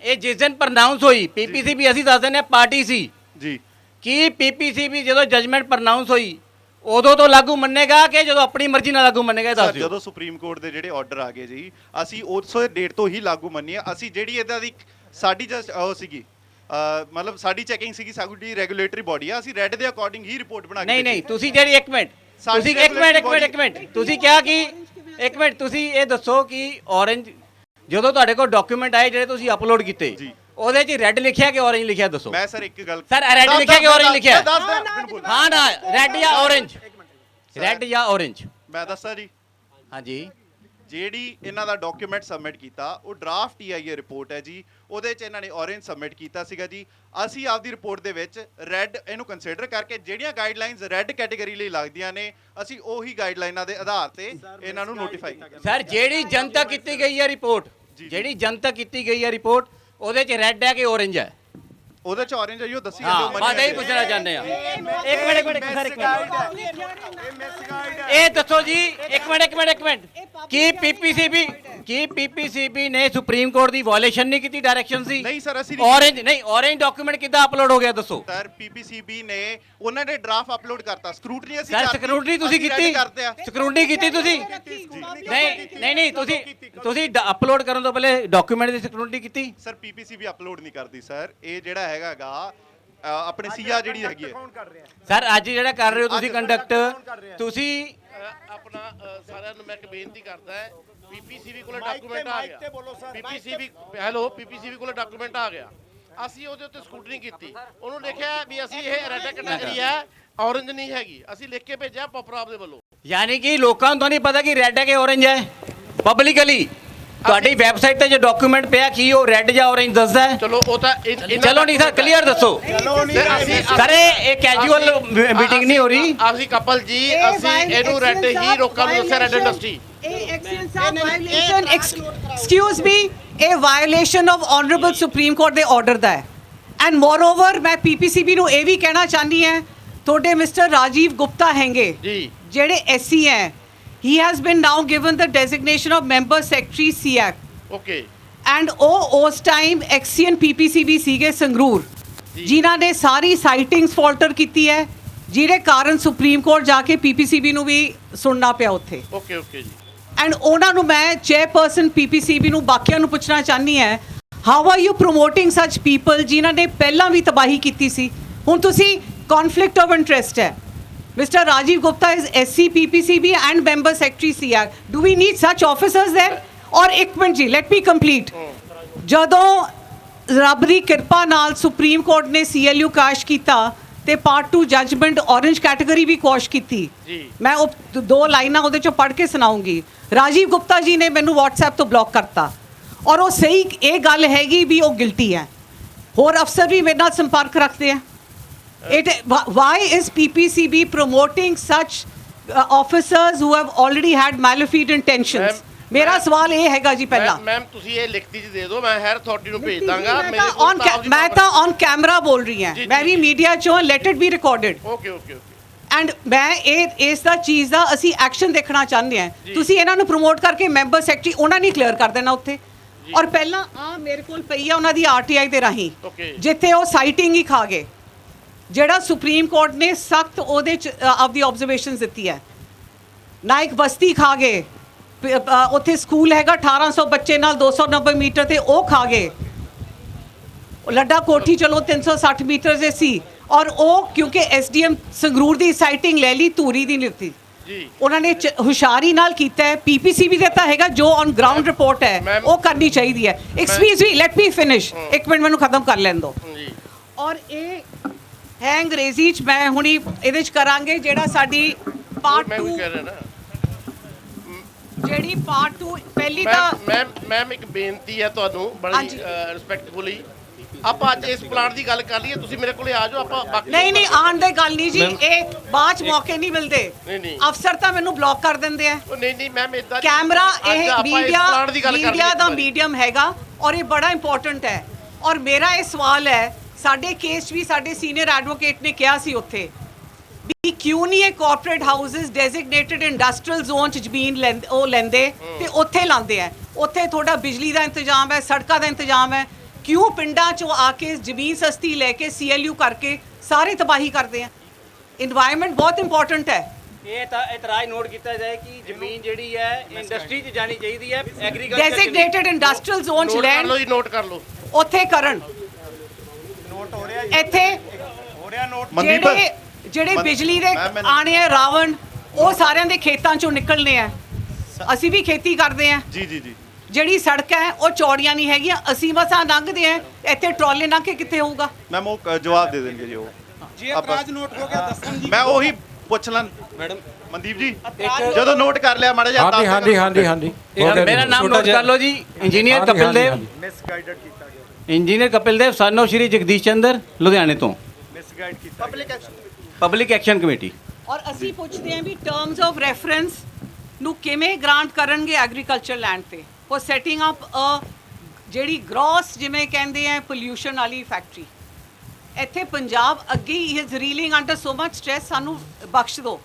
ਇਹ ਜਿਸ ਦਿਨ ਪ੍ਰਨਾਉਂਸ ਹੋਈ ਪੀਪੀਸੀਬੀ, ਅਸੀਂ ਦੱਸ ਦਿੰਦੇ ਹਾਂ ਪਾਰਟੀ ਸੀ ਜੀ। ਕੀ ਪੀਪੀਸੀਬੀ ਜਦੋਂ ਜਜਮੈਂਟ ਪ੍ਰਨਾਉਂਸ ਹੋਈ ਉਦੋਂ ਤੋਂ ਲਾਗੂ ਮੰਨੇਗਾ ਕਿ ਜਦੋਂ ਆਪਣੀ ਮਰਜ਼ੀ ਨਾਲ ਲਾਗੂ ਮੰਨੇਗਾ? ਦੱਸ ਦਿਓ। ਜਦੋਂ ਸੁਪਰੀਮ ਕੋਰਟ ਦੇ ਜਿਹੜੇ ਆਰਡਰ ਆ ਗਏ ਜੀ, ਅਸੀਂ ਉਸੇ ਡੇਟ ਤੋਂ ਹੀ ਲਾਗੂ ਮੰਨੀ ਆ। ਅਸੀਂ ਜਿਹੜੀ ਇਹਦਾ ਦੀ ਸਾਡੀ ਉਹ ਸੀਗੀ ਮਤਲਬ ਸਾਡੀ ਚੈਕਿੰਗ ਸੀਗੀ, ਸਾਡੀ ਰੈਗੂਲੇਟਰੀ ਬੋਡੀ ਆ, ਅਸੀਂ ਰੈਡ ਦੇ ਅਕੋਰਡਿੰਗ ਹੀ ਰਿਪੋਰਟ ਬਣਾ ਕੇ ਨਹੀਂ ਤੁਸੀਂ ਜਿਹੜੀ ਇੱਕ ਮਿੰਟ ਤੁਸੀਂ ਕਿਹਾ ਕਿ ਇੱਕ ਮਿੰਟ ਤੁਸੀਂ ਇਹ ਦੱਸੋ ਕਿ ਔਰੰਜ ਜਦੋਂ ਤੁਹਾਡੇ ਕੋਲ ਡਾਕੂਮੈਂਟ ਆਏ ਜਿਹੜੇ ਤੁਸੀਂ ਅਪਲੋਡ ਕੀਤੇ ਉਹਦੇ 'ਚ ਰੈੱਡ ਲਿਖਿਆ ਕਿ ਔਰੰਜ ਲਿਖਿਆ ਦੱਸੋ? ਮੈਂ ਸਰ ਇੱਕ ਗੱਲ ਸਰ ਰੈੱਡ ਲਿਖਿਆ ਕਿ ਔਰੰਜ ਲਿਖਿਆ? ਹਾਂ ਨਾ, ਰੈੱਡ ਜਾਂ ਔਰੰਜ? ਰੈੱਡ ਜਾਂ ਔਰੰਜ? ਮੈਂ ਦੱਸਾਂ ਜੀ। ਹਾਂਜੀ, ਜਿਹੜੀ ਇਹਨਾਂ ਦਾ ਡਾਕੂਮੈਂਟ ਸਬਮਿਟ ਕੀਤਾ ਉਹ ਡਰਾਫਟ EIA ਰਿਪੋਰਟ ਹੈ ਜੀ। ਉਹਦੇ 'ਚ ਇਹਨਾਂ ਨੇ ਔਰੰਜ ਸਬਮਿਟ ਕੀਤਾ ਸੀਗਾ ਜੀ। ਅਸੀਂ ਆਪਦੀ ਰਿਪੋਰਟ ਦੇ ਵਿੱਚ ਰੈੱਡ ਇਹਨੂੰ ਕੰਸੀਡਰ ਕਰਕੇ ਜਿਹੜੀਆਂ ਗਾਈਡਲਾਈਨਸ ਰੈੱਡ ਕੈਟਾਗਰੀ ਲਈ ਲੱਗਦੀਆਂ ਨੇ, ਅਸੀਂ ਉਹੀ ਗਾਈਡਲਾਈਨਾਂ ਦੇ ਆਧਾਰ ਤੇ ਇਹਨਾਂ ਨੂੰ ਨੋਟੀਫਾਈ ਕੀਤਾ। ਸਰ ਜਿਹੜੀ ਜਨਤਕ ਕੀਤੀ ਗਈ ਹੈ ਰਿਪੋਰਟ, ਜਿਹੜੀ ਜਨਤਕ ਕੀਤੀ ਗਈ ਹੈ ਰਿਪੋਰਟ, ਉਹਦੇ 'ਚ ਰੈੱਡ ਹੈ ਕਿ ਔਰੰਜ ਹੈ? ਉਹਦੇ 'ਚ ਔਰੰਜ ਆਈ, ਉਹ ਦੱਸੀ ਹਾਂ ਬਸ ਇਹੀ ਪੁੱਛਣਾ ਚਾਹੁੰਦੇ ਆ। ਇੱਕ ਮਿੰਟ ਸਰ, ਇੱਕ ਮਿੰਟ ਇਹ ਦੱਸੋ ਜੀ, ਇੱਕ ਮਿੰਟ ਕੀ ਪੀਪੀਸੀਬੀ ਨੇ ਸੁਪਰੀਮ ਕੋਰਟ ਦੀ ਵਾਇਓਲੇਸ਼ਨ ਨਹੀਂ ਕੀਤੀ? ਡਾਇਰੈਕਸ਼ਨ ਸੀ? ਨਹੀਂ ਸਰ, ਅਸੀਂ ਔਰੰਜ ਡਾਕੂਮੈਂਟ ਕਿੱਦਾਂ ਅਪਲੋਡ ਹੋ ਗਿਆ ਦੱਸੋ? ਸਰ ਪੀਪੀਸੀਬੀ ਨੇ ਉਹਨਾਂ ਨੇ ਡਰਾਫਟ ਅਪਲੋਡ ਕਰਤਾ, ਸਕਰੂਟਨੀ ਅਸੀਂ ਸਰ ਸਕਰੂਟਨੀ ਤੁਸੀਂ ਕੀਤੀ? ਸਕਰੂਟਨੀ ਕੀਤੀ ਤੁਸੀਂ? ਨਹੀਂ ਤੁਸੀਂ ਅਪਲੋਡ ਕਰਨ ਤੋਂ ਪਹਿਲੇ ਡਾਕੂਮੈਂਟ ਦੀ ਸਕਰੂਟਨੀ ਕੀਤੀ? ਸਰ ਪੀਪੀਸੀਬੀ ਅਪਲੋਡ ਨਹੀਂ ਕਰਦੀ ਸਰ। ਇਹ ਜਿਹੜਾ ਹੈਗਾ ਆਪਣੇ ਸੀਆ ਜਿਹੜੀ ਹੈਗੀ ਹੈ ਸਰ ਅੱਜ ਜਿਹੜਾ ਕਰ ਰਹੇ ਹੋ ਤੁਸੀਂ ਕੰਡਕਟ, ਤੁਸੀਂ ਆਪਣਾ ਸਾਰਿਆਂ ਨੂੰ ਮੈਂ ਇੱਕ ਬੇਨਤੀ ਕਰਦਾ ਹੈ, ਪੀਪੀਸੀਬੀ ਕੋਲ ਡਾਕੂਮੈਂਟ ਆ ਗਿਆ। ਪੀਪੀਸੀਬੀ ਕੋਲ ਡਾਕੂਮੈਂਟ ਆ ਗਿਆ, ਅਸੀਂ ਉਹਦੇ ਉੱਤੇ ਸਕੂਟਰਿੰਗ ਕੀਤੀ, ਉਹਨੂੰ ਲਿਖਿਆ ਵੀ ਅਸੀਂ ਇਹ ਰੈੱਡ ਕੈਟਾਗਰੀ ਹੈ, ਔਰੰਜ ਨਹੀਂ ਹੈਗੀ, ਅਸੀਂ ਲਿਖ ਕੇ ਭੇਜਿਆ ਪ੍ਰੋਪਰ ਆਪਦੇ ਵੱਲੋਂ। ਯਾਨੀ ਕਿ ਲੋਕਾਂ ਨੂੰ ਤਾਂ ਨਹੀਂ ਪਤਾ ਕਿ ਰੈੱਡ ਹੈ ਕਿ ਔਰੰਜ ਹੈ ਪਬਲਿਕਲੀ। ਤੁਹਾਡੀ ਵੈਬਸਾਈਟ ਤੇ ਜੋ ਡਾਕੂਮੈਂਟ ਪਿਆ ਕੀ ਉਹ ਰੈੱਡ ਜਾਂ ਔਰੰਜ ਦੱਸਦਾ ਹੈ? ਚਲੋ ਉਹ ਤਾਂ ਚਲੋ ਨਹੀਂ ਸਰ, ਕਲੀਅਰ ਦੱਸੋ ਸਰ, ਇਹ ਕੈਜੂਅਲ ਮੀਟਿੰਗ ਨਹੀਂ ਹੋ ਰਹੀ। ਅਸੀਂ ਕਪਲ ਜੀ ਅਸੀਂ ਇਹਨੂੰ ਰੈੱਡ ਹੀ ਲੋਕਾਂ ਨੂੰ ਦੱਸਿਆ, ਰੈੱਡ ਇੰਡਸਟਰੀ। ਐਕਸਕਿਊਜ਼ ਮੀ, ਇਹ violation of honourable Supreme court ਦੇ ਆਰਡਰ ਦਾ ਹੈ। ਐਂਡ ਮੋਰਓਵਰ ਮੈਂ ਪੀਪੀਸੀਬੀ ਨੂੰ ਇਹ ਵੀ ਕਹਿਣਾ ਚਾਹੁੰਦੀ ਹਾਂ, ਤੁਹਾਡੇ ਮਿਸਟਰ ਰਾਜੀਵ ਗੁਪਤਾ ਹੈਗੇ ਜੀ ਜਿਹੜੇ ਐਸਸੀ ਹੈ, he has been now given the designation of member secretary CIAC, okay and ਉਹ ਉਸ ਟਾਈਮ ਐਕਸੀਅਨ ਪੀਪੀਸੀਬੀ ਸੀਗੇ ਸੰਗਰੂਰ, ਜਿਨ੍ਹਾਂ ਨੇ ਸਾਰੀ ਸਾਈਟਿੰਗਸ ਫਾਲਟਰ ਕੀਤੀ ਹੈ, ਜਿਹਦੇ ਕਾਰਨ ਸੁਪਰੀਮ ਕੋਰਟ ਜਾ ਕੇ ਪੀਪੀਸੀਬੀ ਨੂੰ ਵੀ ਸੁਣਨਾ ਪਿਆ ਉੱਥੇ। ਓਕੇ ਓਕੇ ਜੀ। ਐਂਡ ਉਹਨਾਂ ਨੂੰ ਮੈਂ ਚੇਅਰਪਰਸਨ ਪੀਪੀਸੀਬੀ ਨੂੰ ਬਾਕੀਆਂ ਨੂੰ ਪੁੱਛਣਾ ਚਾਹੁੰਦੀ ਹਾਂ, ਹਾਊ ਆਰ ਯੂ ਪ੍ਰੋਮੋਟਿੰਗ ਸੱਚ ਪੀਪਲ ਜਿਨ੍ਹਾਂ ਨੇ ਪਹਿਲਾਂ ਵੀ ਤਬਾਹੀ ਕੀਤੀ ਸੀ? ਹੁਣ ਤੁਸੀਂ ਕੌਨਫਲਿਕਟ ਆਫ ਇੰਟਰਸਟ ਹੈ। Mr. Rajiv Gupta is SC PPCB and member secretary CIAC. Do we need such officers there? Or ਇੱਕ ਮਿੰਟ ਜੀ, let me complete. ਜਦੋਂ ਰੱਬ ਦੀ ਕਿਰਪਾ ਨਾਲ ਸੁਪਰੀਮ ਕੋਰਟ ਨੇ CLU ਕਾਸ਼ ਕੀਤਾ ਤੇ ਪਾਰਟ 2 ਜਜਮੈਂਟ ਔਰੰਜ ਕੈਟਾਗਰੀ ਵੀ ਕੋਸ਼ ਕੀਤੀ, ਮੈਂ ਉਹ 2 ਲਾਈਨਾਂ ਉਹਦੇ ਚੋਂ ਪੜ੍ਹ ਕੇ ਸੁਣਾਉਂਗੀ। ਰਾਜੀਵ ਗੁਪਤਾ ਜੀ ਨੇ ਮੈਨੂੰ WhatsApp ਤੋਂ ਬਲੌਕ ਕਰਤਾ, ਔਰ ਉਹ ਸਹੀ ਇਹ ਗੱਲ ਹੈਗੀ ਵੀ ਉਹ ਗਿਲਟੀ ਹੈ। ਹੋਰ ਅਫਸਰ ਵੀ ਮੇਰੇ ਨਾਲ ਸੰਪਰਕ ਰੱਖਦੇ ਆ। Why is PPCB promoting such officers who have already had malafide intentions? ਮੇਰਾ ਸਵਾਲ ਇਹ ਹੈਗਾ ਜੀ ਪਹਿਲਾਂ। ਮੈਮ ਤੁਸੀਂ ਇਹ ਲਿਖਤੀ ਚ ਦੇ ਦਿਓ, ਮੈਂ ਹਾਇਰ ਅਥਾਰਟੀ ਨੂੰ ਭੇਜ ਦਾਂਗਾ। ਮੈਂ ਤਾਂ ਔਨ ਕੈਮਰਾ ਬੋਲ ਰਹੀ ਹਾਂ, ਮੈਂ ਵੀ ਮੀਡੀਆ ਚੋਂ, let it be recorded. Okay okay okay. And ਮੈਂ ਇਸ ਦਾ ਚੀਜ਼ ਦਾ ਅਸੀਂ ਐਕਸ਼ਨ ਦੇਖਣਾ ਚਾਹੁੰਦੇ ਹਾਂ। ਤੁਸੀਂ ਇਹਨਾਂ ਨੂੰ ਪ੍ਰਮੋਟ ਕਰਕੇ ਮੈਂਬਰ ਸੈਕਟਰੀ ਉਹਨਾਂ ਨੇ ਕਲੀਅਰ ਕਰ ਦੇਣਾ ਉੱਥੇ। ਔਰ ਪਹਿਲਾਂ ਆ ਮੇਰੇ ਕੋਲ ਪਈ ਆ ਉਹਨਾਂ ਦੀ RTI ਦੇ ਰਾਹੀਂ, ਜਿੱਥੇ ਉਹ ਸਾਈਟਿੰਗ ਹੀ ਖਾ ਗਏ, ਜਿਹੜਾ ਸੁਪਰੀਮ ਕੋਰਟ ਨੇ ਸਖਤ ਉਹਦੇ ਚ ਆਪਦੀ ਆਬਜ਼ਰਵੇਸ਼ਨਸ ਦਿੱਤੀ ਹੈ। ਨਾਇਕ ਬਸਤੀ ਖਾ ਗਏ, ਉੱਥੇ ਸਕੂਲ ਹੈਗਾ 1800 ਬੱਚੇ ਨਾਲ 290 ਮੀਟਰ ਤੇ ਉਹ ਖਾ ਗਏ। ਲੱਡਾ ਕੋਠੀ ਚਲੋ 360 ਮੀਟਰ ਦੇ ਸੀ, ਔਰ ਉਹ ਕਿਉਂਕਿ SDM ਸੰਗਰੂਰ ਦੀ ਸਾਈਟਿੰਗ ਲੈ ਲਈ, ਧੂਰੀ ਦੀ ਲਿੱਤੀ ਜੀ। ਉਹਨਾਂ ਨੇ ਹੁਸ਼ਿਆਰੀ ਨਾਲ ਕੀਤਾ ਹੈ। PPCB ਦਾ ਤਾਂ ਹੈਗਾ ਜੋ ਔਨ ਗਰਾਊਂਡ ਰਿਪੋਰਟ ਹੈ ਉਹ ਕਰਨੀ ਚਾਹੀਦੀ ਹੈ। Excuse me, let me finish, ਇੱਕ ਮਿੰਟ ਮੈਨੂੰ ਖਤਮ ਕਰ ਲੈਣ ਦਿਓ। ਔਰ ਇਹ ਹੈ ਅੰਗਰੇਜ਼ੀ ਚ, ਮੈਂ ਹੁਣੀ ਇਹਦੇ ਚ ਕਰਾਂਗੇ ਜਿਹੜਾ ਸਾਡੀ ਪਾਰਟ 2, ਜਿਹੜੀ ਪਾਰਟ 2 ਪਹਿਲੀ ਤਾਂ ਮੈਮ ਇੱਕ ਬੇਨਤੀ ਹੈ ਤੁਹਾਨੂੰ ਬੜੀ ਰਿਸਪੈਕਟਫੁਲੀ, ਆਪਾਂ ਅੱਜ ਇਸ ਪਲਾਨ ਦੀ ਗੱਲ ਕਰ ਲਈਏ, ਤੁਸੀਂ ਮੇਰੇ ਕੋਲੇ ਆ ਜਾਓ, ਆਪਾਂ ਬਾਕੀ ਨਹੀਂ ਆਉਣ ਦੇ ਗੱਲ ਨਹੀਂ ਜੀ, ਇਹ ਬਾਅਦ ਚ ਮੌਕੇ ਨਹੀਂ ਮਿਲਦੇ। ਅਫਸਰ ਤਾਂ ਮੈਨੂੰ ਬਲੌਕ ਕਰ ਦਿੰਦੇ ਆ। ਨਹੀਂ ਮੈਮ ਇਦਾਂ ਕੈਮਰਾ ਇਹ ਮੀਡੀਆ ਦਾ ਮੀਡੀਅਮ ਹੈਗਾ ਔਰ ਇਹ ਬੜਾ ਇੰਪੋਰਟੈਂਟ ਹੈ। ਔਰ ਮੇਰਾ ਇਹ ਸਵਾਲ ਹੈ, ਸਾਡੇ ਕੇਸ ਵੀ ਸਾਡੇ ਸੀਨੀਅਰ ਐਡਵੋਕੇਟ ਨੇ ਕਿਹਾ ਸੀ ਉੱਥੇ ਵੀ ਕਿਉਂ ਨਹੀਂ ਇਹ ਕਾਰਪੋਰੇਟ ਹਾਊਸਸ ਡੈਜ਼ਿਗਨੇਟਡ ਇੰਡਸਟਰੀਅਲ ਜ਼ੋਨ ਚ ਜ਼ਮੀਨ ਲੈਂਦੇ ਤੇ ਉੱਥੇ ਲਾਉਂਦੇ ਆ। ਉੱਥੇ ਤੁਹਾਡਾ ਬਿਜਲੀ ਦਾ ਇੰਤਜ਼ਾਮ ਹੈ, ਸੜਕਾਂ ਦਾ ਇੰਤਜ਼ਾਮ ਹੈ, ਕਿਉਂ ਪਿੰਡਾਂ ਚੋਂ ਆ ਕੇ ਜ਼ਮੀਨ ਸਸਤੀ ਲੈ ਕੇ CLU ਕਰਕੇ ਸਾਰੇ ਤਬਾਹੀ ਕਰਦੇ ਆ? ਇਨਵਾਇਰਨਮੈਂਟ ਬਹੁਤ ਇੰਪੋਰਟੈਂਟ ਹੈ। ਇਹ ਤਾਂ ਇਤਰਾਜ਼ ਨੋਟ ਕੀਤਾ ਜਾਏ ਕਿ ਜ਼ਮੀਨ ਜਿਹੜੀ ਹੈ ਇੰਡਸਟਰੀ 'ਚ ਜਾਣੀ ਚਾਹੀਦੀ ਹੈ, ਐਗਰੀਕਲਚਰ ਡੈਜ਼ਿਗਨੇਟਡ ਇੰਡਸਟਰੀਅਲ ਜ਼ੋਨ ਚ ਲੈਣ, ਨੋਟ ਕਰ ਲਓ, ਉੱਥੇ ਕਰਨ। ਇੱਥੇ ਜਿਹੜੇ ਬਿਜਲੀ ਦੇ ਆਣੇ ਆ ਰਾਵਣ, ਉਹ ਸਾਰਿਆਂ ਦੇ ਖੇਤਾਂ ਚੋਂ ਨਿਕਲਨੇ ਆ। ਅਸੀਂ ਵੀ ਖੇਤੀ ਕਰਦੇ ਆ ਜੀ। ਜਿਹੜੀ ਸੜਕ ਹੈ ਉਹ ਚੌੜੀਆਂ ਨਹੀਂ ਹੈਗੀਆਂ, ਅਸੀਂ ਮਸਾਂ ਲੰਘਦੇ ਆ, ਇੱਥੇ ਟਰਾਲੇ ਲੰਘ ਕੇ ਕਿੱਥੇ ਹੋਊਗਾ? ਮੈਮ ਉਹ ਜਵਾਬ ਦੇ ਦੇਣਗੇ ਜੀ। ਉਹ ਜੇ ਅਪਰਾਧ ਨੋਟ ਹੋ ਗਿਆ ਦੱਸਣ ਜੀ। ਮੈਂ ਉਹੀ ਪੁੱਛ ਲਾਂ ਮੈਡਮ ਮਨਦੀਪ ਜੀ, ਜਦੋਂ ਨੋਟ ਕਰ ਲਿਆ ਮਾੜਾ ਜਿਹਾ ਹਾਂਜੀ ਮੇਰਾ ਨਾਮ ਨੋਟ ਕਰ ਲਓ ਜੀ। ਇੰਜੀਨੀਅਰ ਕਪਿਲ ਦੇਵ, ਮਿਸਗਾਈਡਡ ਕੀਤਾ ਗਿਆ। Engineer Kapil Dev son of Shri Jagdish Chander, ਲੁਧਿਆਣੇ ਤੋਂ, ਮਿਸਗਾਈਡ ਕੀਤਾ ਪਬਲਿਕ ਐਕਸ਼ਨ ਕਮੇਟੀ। ਔਰ ਅਸੀਂ ਪੁੱਛਦੇ ਹਾਂ ਵੀ ਟਰਮਸ ਆਫ ਰੈਫਰੈਂਸ ਨੂੰ ਕਿਵੇਂ ਗ੍ਰਾਂਟ ਕਰਨਗੇ ਐਗਰੀਕਲਚਰ ਲੈਂਡ ਤੇ ਫॉर ਸੈਟਿੰਗ ਅਪ ਜਿਹੜੀ ਗ੍ਰੋਸ ਜਿਵੇਂ ਕਹਿੰਦੇ ਆ ਪੋਲਿਊਸ਼ਨ ਵਾਲੀ ਫੈਕਟਰੀ। ਇੱਥੇ ਪੰਜਾਬ ਅੱਗੇ ਹੀ is reeling under so much stress. ਸਾਨੂੰ ਬਖਸ਼ ਦਿਓ,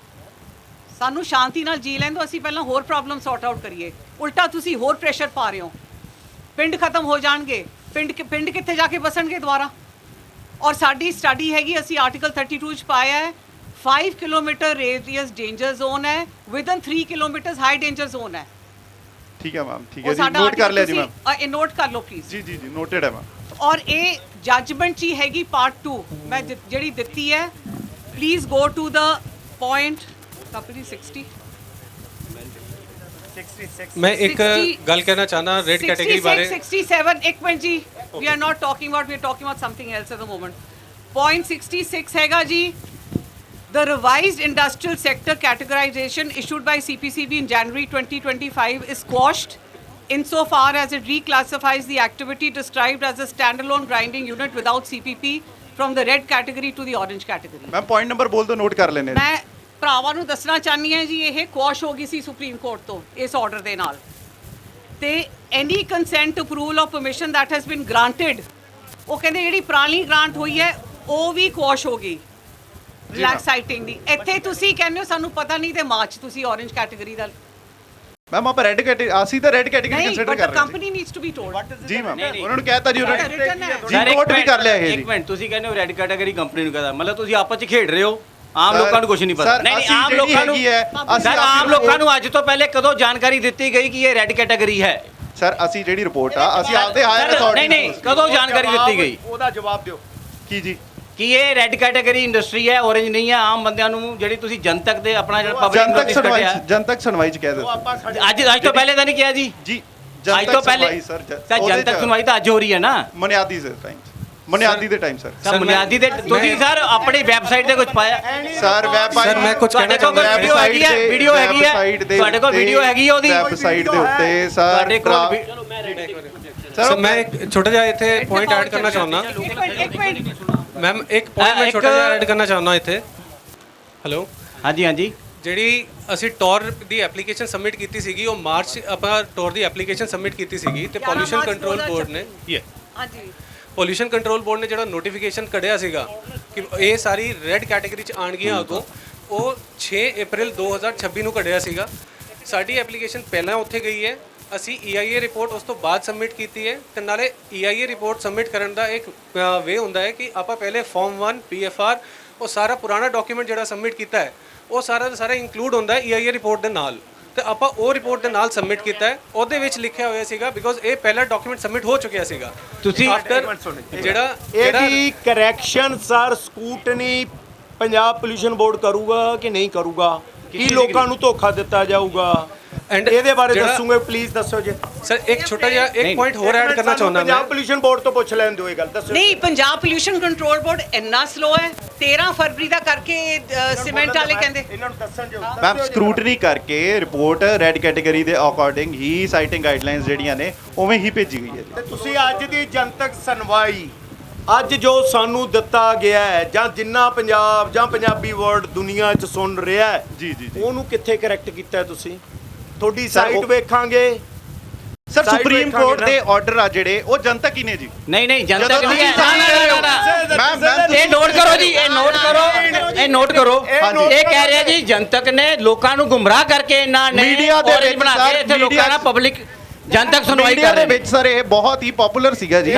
ਸਾਨੂੰ ਸ਼ਾਂਤੀ ਨਾਲ ਜੀ ਲੈਣ ਦਿਓ, ਅਸੀਂ ਪਹਿਲਾਂ ਹੋਰ ਪ੍ਰੋਬਲਮ ਸੌਰਟ ਆਊਟ ਕਰੀਏ। ਉਲਟਾ ਤੁਸੀਂ ਹੋਰ ਪ੍ਰੈਸ਼ਰ ਪਾ ਰਹੇ ਹੋ, ਪਿੰਡ ਖਤਮ ਹੋ ਜਾਣਗੇ, ਪਿੰਡ ਕਿੱਥੇ ਜਾ ਕੇ ਬਸਣਗੇ ਦੁਬਾਰਾ? ਔਰ ਸਾਡੀ ਸਟੱਡੀ ਹੈਗੀ, ਅਸੀਂ ਆਰਟੀਕਲ 32 ਚ ਪਾਇਆ ਹੈ 5 ਕਿਲੋਮੀਟਰ ਰੇਡੀਅਸ ਡੇਂਜਰ ਜ਼ੋਨ ਹੈ, within 3 kilometres high danger zone ਹੈ। ਠੀਕ ਹੈ ਮੈਮ, ਠੀਕ ਹੈ ਜੀ, ਨੋਟ ਕਰ ਲਿਆ ਜੀ ਮੈਮ। ਇਹ ਨੋਟ ਕਰ ਲਓ ਪਲੀਜ਼। ਜੀ ਨੋਟਡ ਹੈ ਮੈਮ। ਔਰ ਇਹ ਜਜਮੈਂਟ ਹੀ ਹੈਗੀ ਪਾਰਟ 2 ਮੈਂ ਜਿਹੜੀ ਦਿੱਤੀ ਹੈ। Please go to the point. Copy 60 मैं एक गल कहना चाहना रेड कैटेगरी बारे 67 एक मिनट जी, we are not talking about, we are talking about something else at the moment. Point 66 हैगा जी, The revised industrial sector categorization issued by CPCB in January 2025 is quashed insofar as it reclassifies the activity described as a standalone grinding unit without CPP from the red category to the orange category. Ma'am point number ਬੋਲ ਦਿਓ, note ਕਰ ਲੈਣੇ। ਮੈਂ ਭਰਾਵਾਂ ਨੂੰ ਦੱਸਣਾ ਚਾਹਨੀ ਹਾਂ ਜੀ, ਇਹ ਕੁਆਸ਼ ਹੋ ਗਈ ਸੀ ਸੁਪਰੀਮ ਕੋਰਟ ਤੋਂ ਇਸ ਆਰਡਰ ਦੇ ਨਾਲ, ਤੇ any consent approval of permission that has been granted, ਉਹ ਕਹਿੰਦੇ ਜਿਹੜੀ ਪੁਰਾਣੀ ਗ੍ਰਾਂਟ ਹੋਈ ਹੈ ਉਹ ਵੀ ਕੁਆਸ਼ ਹੋ ਗਈ ਬਲੈਕ ਸਾਈਟਿੰਗ ਦੀ। ਇੱਥੇ ਤੁਸੀਂ ਕਹਿੰਦੇ ਹੋ ਸਾਨੂੰ ਪਤਾ ਨਹੀਂ, ਤੇ ਮਾਰਚ ਤੁਸੀਂ orange ਕੈਟਾਗਰੀ ਦਾ ਮੈਮ ਆਪਾਂ ਰੈੱਡ ਕੈਟੇਗਰੀ, ਅਸੀਂ ਤਾਂ ਰੈੱਡ ਕੈਟੇਗਰੀ ਨਹੀਂ, ਕੰਸੀਡਰ ਬਟ ਕਰ ਦ ਰਹੇ company needs to be told. ਸੀ ਜੀ ਮੈਮ, ਉਹਨਾਂ ਨੂੰ ਕਹਿਤਾ ਜੀ, ਉਹਨਾਂ ਨੇ ਰਿਟਨ ਨੋਟ ਵੀ ਕਰ ਲਿਆ ਇਹ ਇੱਕ ਜੀ। ਮਿੰਟ, ਤੁਸੀਂ ਕਹਿੰਦੇ ਹੋ ਰੈੱਡ ਕੈਟਾਗਰੀ ਕੰਪਨੀ ਨੂੰ ਕਹਦਾ, ਮਤਲਬ ਤੁਸੀਂ ਆਪਸ ਚ ਖੇਡ ਰਹੇ ਹੋ, ਆਮ ਲੋਕਾਂ ਨੂੰ ਕੁਝ ਨਹੀਂ ਪਤਾ। ਨਹੀਂ ਨਹੀਂ, ਆਮ ਲੋਕਾਂ ਨੂੰ ਸਰ, ਆਮ ਲੋਕਾਂ ਨੂੰ ਅੱਜ ਤੋਂ ਪਹਿਲੇ ਕਦੋਂ ਜਾਣਕਾਰੀ ਦਿੱਤੀ ਗਈ ਕਿ ਇਹ ਰੈੱਡ ਕੈਟਾਗਰੀ ਹੈ? ਸਰ ਅਸੀਂ ਜਿਹੜੀ ਰਿਪੋਰਟ ਆ, ਅਸੀਂ ਆਪਦੇ ਹਾਇਰ ਅਥਾਰਟੀ ਨਹੀਂ, ਕਦੋਂ ਜਾਣਕਾਰੀ ਦਿੱਤੀ ਗਈ? ਉਹਦਾ ਜਵਾਬ ਦਿਓ। ਕੀ ਜੀ? ਕਿ ਇਹ ਰੈੱਡ ਕੈਟਾਗਰੀ ਇੰਡਸਟਰੀ ਹੈ, orange ਨਹੀਂ ਹੈ। ਆਮ ਬੰਦਿਆਂ ਨੂੰ ਜਿਹੜੀ ਤੁਸੀਂ ਜਨਤਕ ਦੇ ਆਪਣਾ ਜਿਹੜਾ ਪਬਲਿਕ ਨੋਟਿਸ ਕੱਢਿਆ, ਜਨਤਕ ਸੁਣਵਾਈ ਚ ਕਹਿ ਦਿਓ। ਅੱਜ ਤੋਂ ਪਹਿਲੇ ਤਾਂ ਨਹੀਂ ਕਿਹਾ ਜੀ? ਜੀ ਅੱਜ ਤੋਂ ਪਹਿਲੇ ਸਰ ਜਨਤਕ ਸੁਣਵਾਈ ਤਾਂ ਅੱਜ ਹੋ ਰਹੀ ਹੈ ਨਾ, ਬੁਨਿਆਦੀ ਦੇ ਟਾਈਮ, ਬੁਨਿਆਦੀ ਦੇ ਟਾਈਮ ਸਰ ਬੁਨਿਆਦੀ ਦੇ ਤੁਸੀਂ ਸਰ ਆਪਣੀ ਵੈਬਸਾਈਟ ਤੇ ਕੁਝ ਪਾਇਆ? ਸਰ ਸਰ ਮੈਂ ਕੁਝ ਕਹਿਣਾ ਚਾਹੁੰਦਾ, ਵੀਡੀਓ ਹੈਗੀ ਹੈ, ਵੀਡੀਓ ਹੈਗੀ ਹੈ ਤੁਹਾਡੇ ਕੋਲ, ਵੀਡੀਓ ਹੈਗੀ ਹੈ ਉਹਦੀ ਵੈਬਸਾਈਟ ਦੇ ਉੱਤੇ ਸਰ। ਤੁਹਾਡੇ ਕੋਲ ਸਰ ਮੈਂ ਇੱਕ ਛੋਟਾ ਜਿਹਾ ਇੱਥੇ ਪੁਆਇੰਟ ਐਡ ਕਰਨਾ ਚਾਹੁੰਦਾ ਮੈਮ, ਇੱਕ ਪੁਆਇੰਟ ਮੈਂ ਛੋਟਾ ਜਿਹਾ ਐਡ ਕਰਨਾ ਚਾਹੁੰਦਾ ਇੱਥੇ। ਹੈਲੋ, ਹਾਂਜੀ ਹਾਂਜੀ, ਜਿਹੜੀ ਅਸੀਂ ਟੌਰ ਦੀ ਐਪਲੀਕੇਸ਼ਨ ਸਬਮਿਟ ਕੀਤੀ ਸੀਗੀ, ਉਹ ਮਾਰਚ ਆਪਾਂ ਟੌਰ ਦੀ ਐਪਲੀਕੇਸ਼ਨ ਸਬਮਿਟ ਕੀਤੀ ਸੀਗੀ, ਤੇ ਪੋਲਿਊਸ਼ਨ ਕੰਟਰੋਲ ਬੋਰਡ ਨੇ ਹਾਂਜੀ ਪੋਲਿਊਸ਼ਨ ਕੰਟਰੋਲ ਬੋਰਡ ਨੇ ਜਿਹੜਾ ਨੋਟੀਫਿਕੇਸ਼ਨ ਕੱਢਿਆ ਸੀਗਾ ਕਿ ਇਹ ਸਾਰੀ ਰੈੱਡ ਕੈਟਾਗਰੀ ਚ ਆਣਗੀਆਂ ਅੱਗੋਂ, ਉਹ 6 ਅਪ੍ਰੈਲ 2026 ਨੂੰ ਕੱਢਿਆ ਸੀਗਾ। ਸਾਡੀ ਐਪਲੀਕੇਸ਼ਨ ਪਹਿਲਾਂ ਉੱਥੇ ਗਈ ਹੈ, ਅਸੀਂ EIA ਰਿਪੋਰਟ ਉਸ ਤੋਂ ਬਾਅਦ ਸਬਮਿਟ ਕੀਤੀ ਹੈ, ਤੇ ਨਾਲੇ EIA ਰਿਪੋਰਟ ਸਬਮਿਟ ਕਰਨ ਦਾ ਇੱਕ ਵੇ ਹੁੰਦਾ ਹੈ ਕਿ ਆਪਾਂ ਪਹਿਲੇ ਫਾਰਮ 1 PFR ਉਹ ਸਾਰਾ ਪੁਰਾਣਾ ਡਾਕੂਮੈਂਟ ਜਿਹੜਾ ਸਬਮਿਟ ਕੀਤਾ ਹੈ ਉਹ ਸਾਰਾ ਦਾ ਸਾਰਾ ਇੰਕਲੂਡ ਹੁੰਦਾ ਹੈ EIA ਰਿਪੋਰਟ ਦੇ ਨਾਲ, ਤੇ ਆਪਾਂ ਉਹ ਰਿਪੋਰਟ ਦੇ ਨਾਲ ਸਬਮਿਟ ਕੀਤਾ ਹੈ। ਉਹਦੇ ਵਿੱਚ ਲਿਖਿਆ ਹੋਇਆ ਸੀਗਾ ਬਿਕੋਜ਼ ਇਹ ਪਹਿਲਾ ਡਾਕੂਮੈਂਟ ਸਬਮਿਟ ਹੋ ਚੁੱਕਿਆ ਸੀਗਾ। ਤੁਸੀਂ ਜਿਹੜਾ ਇਹਦੀ correction sir scrutiny Punjab pollution board ਕਰੂਗਾ ਕਿ ਨਹੀਂ ਕਰੂਗਾ? ਕੀ ਲੋਕਾਂ ਨੂੰ ਧੋਖਾ ਦਿੱਤਾ ਜਾਊਗਾ? ਐਂਡ ਇਹਦੇ ਬਾਰੇ ਦੱਸੂਗੇ, ਪਲੀਜ਼ ਦੱਸੋ ਜੀ ਸਰ। ਇੱਕ ਛੋਟਾ ਜਿਹਾ ਇੱਕ ਪੁਆਇੰਟ ਹੋਰ ਐਡ ਕਰਨਾ ਚਾਹੁੰਦਾ ਮੈਂ। ਪੰਜਾਬ ਪੋਲਿਊਸ਼ਨ ਬੋਰਡ ਤੋਂ ਪੁੱਛ ਲੈਣ ਦਿਓ ਇਹ ਗੱਲ, ਦੱਸੋ। ਨਹੀਂ, ਪੰਜਾਬ ਪੋਲਿਊਸ਼ਨ ਕੰਟਰੋਲ ਬੋਰਡ ਇੰਨਾ ਸਲੋ ਹੈ, 13 ਫਰਵਰੀ ਦਾ ਕਰਕੇ ਸੀਮੈਂਟ ਵਾਲੇ ਕਹਿੰਦੇ ਇਹਨਾਂ ਨੂੰ ਦੱਸਣ ਦਿਓ। ਮੈਮ ਸਕਰੂਟਨੀ ਕਰਕੇ ਰਿਪੋਰਟ ਰੈੱਡ ਕੈਟੇਗਰੀ ਦੇ ਅਕੋਰਡਿੰਗ ਹੀ ਸਾਈਟਿੰਗ ਗਾਈਡਲਾਈਨਸ ਜਿਹੜੀਆਂ ਨੇ ਉਵੇਂ ਹੀ ਭੇਜੀ ਗਈ ਹੈ ਜੀ। ਤੇ ਤੁਸੀਂ ਅੱਜ ਦੀ ਜਨਤਕ ਸੁਣਵਾਈ, ਅੱਜ ਜੋ ਸਾਨੂੰ ਦਿੱਤਾ ਗਿਆ ਹੈ, ਜਾਂ ਜਿੰਨਾ ਪੰਜਾਬ ਜਾਂ ਪੰਜਾਬੀ ਵਰਡ ਦੁਨੀਆ 'ਚ ਸੁਣ ਰਿਹਾ ਹੈ, ਜੀ ਜੀ ਜੀ ਉਹਨੂੰ ਕਿੱਥੇ ਕਰੈਕਟ ਕੀਤਾ ਤੁਸੀਂ? ਤੁਹਾਡੀ ਸਾਈਟ ਵੇਖਾਂਗੇ ਸਰ, ਸੁਪਰੀਮ ਕੋਰਟ ਦੇ ਆਰਡਰ ਆ ਜਿਹੜੇ ਉਹ ਜਨਤਕ ਹੀ ਨੇ ਜੀ। ਨਹੀਂ ਜਨਤਕ ਨਹੀਂ ਹੈ। ਮੈਮ ਇਹ ਨੋਟ ਕਰੋ ਜੀ, ਇਹ ਨੋਟ ਕਰੋ, ਇਹ ਨੋਟ ਕਰੋ। ਇਹ ਕਹਿ ਰਿਹਾ ਜੀ ਜਨਤਕ ਨੇ ਲੋਕਾਂ ਨੂੰ ਗੁੰਮਰਾਹ ਕਰਕੇ ਇਹਨਾਂ ਨੇ ਮੀਡੀਆ ਦੇ ਵਿੱਚ ਬਣਾ ਕੇ ਇੱਥੇ ਲੋਕਾਂ ਨਾਲ ਪਬਲਿਕ ਜਨਤਕ ਸੁਣਵਾਈ ਮੀਡੀਆ ਕਰ ਦੇ ਰਹੇ ਵਿੱਚ ਸਰ ਇਹ ਬਹੁਤ ਹੀ ਪਪੂਲਰ ਸੀਗਾ ਜੀ।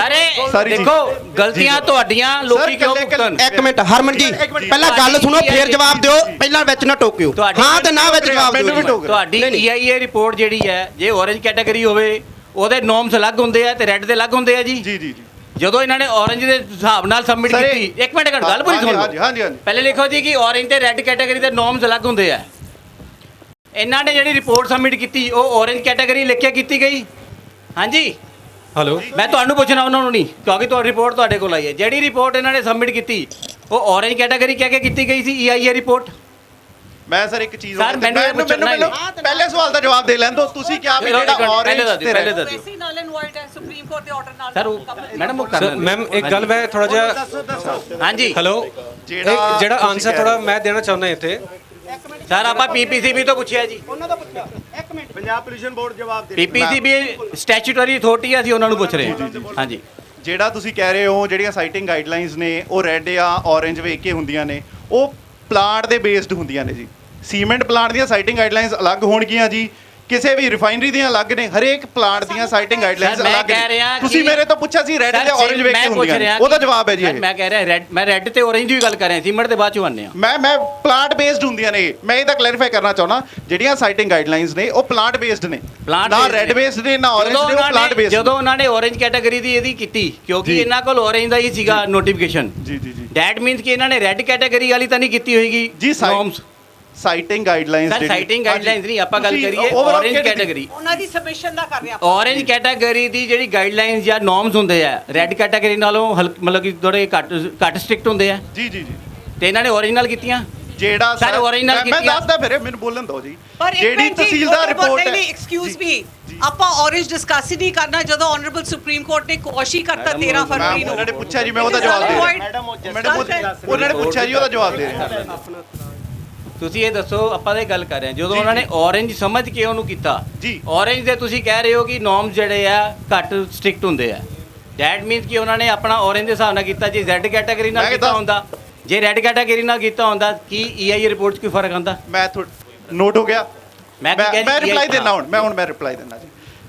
ਸਾਰੇ ਦੇਖੋ ਗਲਤੀਆਂ ਤੁਹਾਡੀਆਂ ਲੋਕੀ ਕਿਉਂ ਭੁਗਤਣ? ਇੱਕ ਮਿੰਟ ਹਰਮਨ ਜੀ, ਪਹਿਲਾਂ ਗੱਲ ਸੁਣੋ ਫਿਰ ਜਵਾਬ ਦਿਓ, ਪਹਿਲਾਂ ਵਿੱਚ ਨਾ ਟੋਕਿਓ। ਹਾਂ ਤੇ ਨਾ ਵਿੱਚ ਜਵਾਬ ਦਿਓ। ਤੁਹਾਡੀ EIA ਰਿਪੋਰਟ ਜਿਹੜੀ ਹੈ, ਜੇ orange ਕੈਟਾਗਰੀ ਹੋਵੇ ਉਹਦੇ ਨੋਰਮਸ ਅਲੱਗ ਹੁੰਦੇ ਆ ਤੇ ਰੈੱਡ ਦੇ ਅਲੱਗ ਹੁੰਦੇ ਆ ਜੀ। ਜੀ ਜੀ ਜੀ। ਜਦੋਂ ਇਹਨਾਂ ਨੇ orange ਦੇ ਹਿਸਾਬ ਨਾਲ ਸਬਮਿਟ ਕੀਤੀ, ਇੱਕ ਮਿੰਟ ਗੱਲ ਪੂਰੀ ਸੁਣ ਲਓ। ਹਾਂਜੀ ਹਾਂਜੀ। ਪਹਿਲੇ ਲਿਖੋ ਜੀ ਕਿ orange ਤੇ ਰੈੱਡ ਕੈਟਾਗਰੀ ਦੇ ਨੋਰਮਸ ਅਲੱਗ ਹੁੰਦੇ ਆ। ਇਹਨਾਂ ਨੇ ਜਿਹੜੀ ਰਿਪੋਰਟ ਸਬਮਿਟ ਕੀਤੀ ਉਹ orange ਕੈਟਾਗਰੀ ਲਿਖ ਕੇ ਕੀਤੀ ਗਈ। ਹਾਂਜੀ ਹੈਲੋ, ਮੈਂ ਤੁਹਾਨੂੰ ਪੁੱਛਣਾ, ਉਹਨਾਂ ਨੂੰ ਨਹੀਂ, ਕਿਉਂਕਿ ਤੁਹਾਡੀ ਰਿਪੋਰਟ ਤੁਹਾਡੇ ਕੋਲ ਆਈ ਹੈ। ਜਿਹੜੀ ਰਿਪੋਰਟ ਇਹਨਾਂ ਨੇ ਸਬਮਿਟ ਕੀਤੀ ਉਹ orange ਕੈਟਾਗਰੀ ਕਹਿ ਕੇ ਕੀਤੀ ਗਈ ਸੀ EIA ਰਿਪੋਰਟ। ਮੈਂ ਸਰ ਇੱਕ ਚੀਜ਼ ਸਰ, ਮੈਨੂੰ ਪਹਿਲੇ ਸਵਾਲ ਦਾ ਜਵਾਬ ਦੇ ਲੈਣ ਦਿਓ। ਤੁਸੀਂ ਕਿਹਾ ਵੀ ਜਿਹੜਾ orange ਤੇ red ਵੈਸੇ ਨਾਲ ਐਂਡ ਵਾਈਡ ਹੈ ਸੁਪਰੀਮ ਕੋਰਟ ਦੇ ਆਰਡਰ ਨਾਲ। ਸਰ ਮੈਡਮ ਉਹ ਕਰ ਸਰ ਮੈਮ ਇੱਕ ਗੱਲ ਮੈਂ ਥੋੜਾ ਜਿਹਾ, ਹਾਂਜੀ ਹੈਲੋ, ਜਿਹੜਾ ਆਨਸਰ ਥੋੜਾ ਮੈਂ ਦੇਣਾ ਚਾਹੁੰਦਾ ਇੱਥੇ। ਸਰ ਆਪਾਂ PPCB ਤੋਂ ਪੁੱਛਿਆ ਜੀ। ਉਹਨਾਂ ਦਾ ਪੁੱਛਿਆ। ਇੱਕ ਮਿੰਟ, ਪੰਜਾਬ ਪੋਲਿਊਸ਼ਨ ਬੋਰਡ ਜਵਾਬ ਦੇ। PPCB ਸਟੈਚੂਟਰੀ ਅਥਾਰਟੀ ਆ, ਅਸੀਂ ਉਹਨਾਂ ਨੂੰ ਪੁੱਛ ਰਹੇ ਹਾਂ। ਹਾਂਜੀ ਜਿਹੜਾ ਤੁਸੀਂ ਕਹਿ ਰਹੇ ਹੋ ਜਿਹੜੀਆਂ ਸਾਈਟਿੰਗ ਗਾਈਡਲਾਈਨਸ ਨੇ ਉਹ ਰੈੱਡ ਜਾਂ orange ਵੇਖ ਕੇ ਹੁੰਦੀਆਂ ਨੇ, ਉਹ ਪਲਾਂਟ ਦੇ ਬੇਸਡ ਹੁੰਦੀਆਂ ਨੇ ਜੀ। ਸੀਮੈਂਟ ਪਲਾਂਟ ਦੀਆਂ ਸਾਈਟਿੰਗ ਗਾਈਡਲਾਈਨਸ ਅਲੱਗ ਹੋਣਗੀਆਂ ਜੀ, ਕਿਸੇ ਵੀ ਰਿਫਾਈਨਰੀ ਦੀਆਂ ਅਲੱਗ ਨੇ, ਹਰੇਕ ਪਲਾਂਟ ਦੀਆਂ ਸਾਈਟਿੰਗ ਗਾਈਡਲਾਈਨਸ ਅਲੱਗ ਨੇ। ਤੁਸੀਂ ਮੇਰੇ ਤੋਂ ਪੁੱਛਿਆ ਸੀ ਰੈੱਡ ਤੇ orange ਵੇਖ ਕੇ ਹੁੰਦੀਆਂ ਨੇ, ਉਹਦਾ ਜਵਾਬ ਹੈ ਜੀ ਇਹ। ਮੈਂ ਕਹਿ ਰਿਹਾ ਰੈੱਡ, ਮੈਂ ਰੈੱਡ ਤੇ orange ਦੀ ਗੱਲ ਕਰ ਰਿਹਾ, ਸੀਮੈਂਟ ਦੇ ਬਾਅਦ ਚ ਆਉਂਦੇ ਆ। ਮੈਂ ਪਲਾਂਟ ਬੇਸਡ ਹੁੰਦੀਆਂ ਨੇ। ਮੈਂ ਇਹ ਤਾਂ ਕਲੈਰੀਫਾਈ ਕਰਨਾ ਚਾਹੁੰਦਾ, ਜਿਹੜੀਆਂ ਸਾਈਟਿੰਗ ਗਾਈਡਲਾਈਨਸ ਨੇ ਉਹ ਪਲਾਂਟ ਬੇਸਡ ਨੇ, ਨਾ ਰੈੱਡ ਬੇਸਡ ਨੇ ਨਾ orange ਨੇ, ਉਹ ਪਲਾਂਟ ਬੇਸਡ। ਜਦੋਂ ਉਹਨਾਂ ਨੇ orange ਕੈਟਾਗਰੀ ਦੀ ਇਹਦੀ ਕੀਤੀ, ਕਿਉਂਕਿ ਇਹਨਾਂ ਕੋਲ orange ਦਾ ਹੀ ਸੀਗਾ ਨੋਟੀਫਿਕੇਸ਼ਨ। ਜੀ ਜੀ ਜੀ। ਦੈਟ ਮੀਨਸ ਕਿ ਇਹਨਾਂ ਨੇ ਰੈੱਡ ਕੈਟਾਗਰੀ ਵਾਲੀ ਤਾਂ ਨਹੀਂ ਕੀਤੀ ਹੋਏਗੀ ਜੀ। ਨੋਰਮਸ ਸਾਈਟਿੰਗ ਗਾਈਡਲਾਈਨਸ ਸਰ, ਸਾਈਟਿੰਗ ਗਾਈਡਲਾਈਨਸ ਨਹੀਂ, ਆਪਾਂ ਗੱਲ ਕਰੀਏ orange ਕੈਟਾਗਰੀ। ਉਹਨਾਂ ਦੀ ਸਬਮਿਸ਼ਨ ਦਾ ਕਰ ਰਹੇ ਆਪਾਂ। orange ਕੈਟਾਗਰੀ ਦੀ ਜਿਹੜੀ ਗਾਈਡਲਾਈਨਸ ਜਾਂ ਨੋਰਮਸ ਹੁੰਦੇ ਆ, ਰੈੱਡ ਕੈਟਾਗਰੀ ਨਾਲੋਂ ਮਤਲਬ ਕਿ ਥੋੜੇ ਘੱਟ ਸਟ੍ਰਿਕਟ ਹੁੰਦੇ ਆ ਜੀ ਜੀ ਜੀ। ਤੇ ਇਹਨਾਂ ਨੇ orange ਨਾਲ ਕੀਤੀਆਂ। ਜਿਹੜਾ Sir, orange ਨਾਲ ਮੈਂ ਕੀਤੀ ਆ। ਦੱਸਦਾ ਫਿਰ ਮੈਨੂੰ ਬੋਲਣ ਦਿਓ ਜੀ ਪਰ ਇੱਕ ਜਿਹੜੀ ਮਿੰਟ ਜੀ, ਤਹਿਸੀਲਦਾਰ ਰਿਪੋਰਟ ਹੈ ਨਹੀਂ ਐਕਸਕਿਊਜ਼ ਮੀ, ਆਪਾਂ orange ਡਿਸਕਸ ਹੀ ਨਹੀਂ ਕਰਨਾ ਜਦੋਂ ਆਨਰੇਬਲ ਸੁਪਰੀਮ ਕੋਰਟ ਨੇ ਕੁਐਸ਼ ਹੀ ਕਰਤਾ 13 ਫਰਵਰੀ ਨੂੰ। ਉਹਨਾਂ ਨੇ ਪੁੱਛਿਆ ਜੀ, ਮੈਂ ਉਹਦਾ ਜਵਾਬ ਦੇ ਰਿਹਾ। ਉਹਨਾਂ ਨੇ ਪੁੱਛਿਆ ਜੀ, ਉਹਦਾ ਜਵਾਬ ਦੇ ਰਿਹਾ। ਤੁਸੀਂ ਇਹ ਦੱਸੋ, ਆਪਾਂ ਇਹ ਗੱਲ ਕਰ ਰਹੇ ਹਾਂ ਜਦੋਂ ਉਹਨਾਂ ਨੇ orange ਸਮਝ ਕੇ ਉਹਨੂੰ ਕੀਤਾ ਜੀ। orange ਦੇ ਤੁਸੀਂ ਕਹਿ ਰਹੇ ਹੋ ਕਿ ਨੋਰਮਸ ਜਿਹੜੇ ਆ ਘੱਟ ਸਟ੍ਰਿਕਟ ਹੁੰਦੇ ਆ, ਦੈਟ ਮੀਨਸ ਕਿ ਉਹਨਾਂ ਨੇ ਆਪਣਾ orange ਦੇ ਹਿਸਾਬ ਨਾਲ ਕੀਤਾ। ਜੇ Z ਕੈਟਾਗਰੀ ਨਾਲ ਮੈਂ ਕੀਤਾ ਕਿਹਾ- ਹੁੰਦਾ, ਜੇ ਰੈੱਡ ਕੈਟਾਗਰੀ ਨਾਲ ਕੀਤਾ ਹੁੰਦਾ, ਕੀ EIA ਰਿਪੋਰਟ 'ਚ ਕੋਈ ਫਰਕ ਆਉਂਦਾ? ਮੈਂ ਨੋਟ ਹੋ ਗਿਆ। ਮੈਂ ਮੈਂ ਕੀ ਕਿਹਾ ਜੀ, ਰਿਪਲਾਈ EIA ਦੇਣਾ ਹੁਣ ਮੈਂ ਰਿਪਲਾਈ ਦੇਣਾ ਜੀ।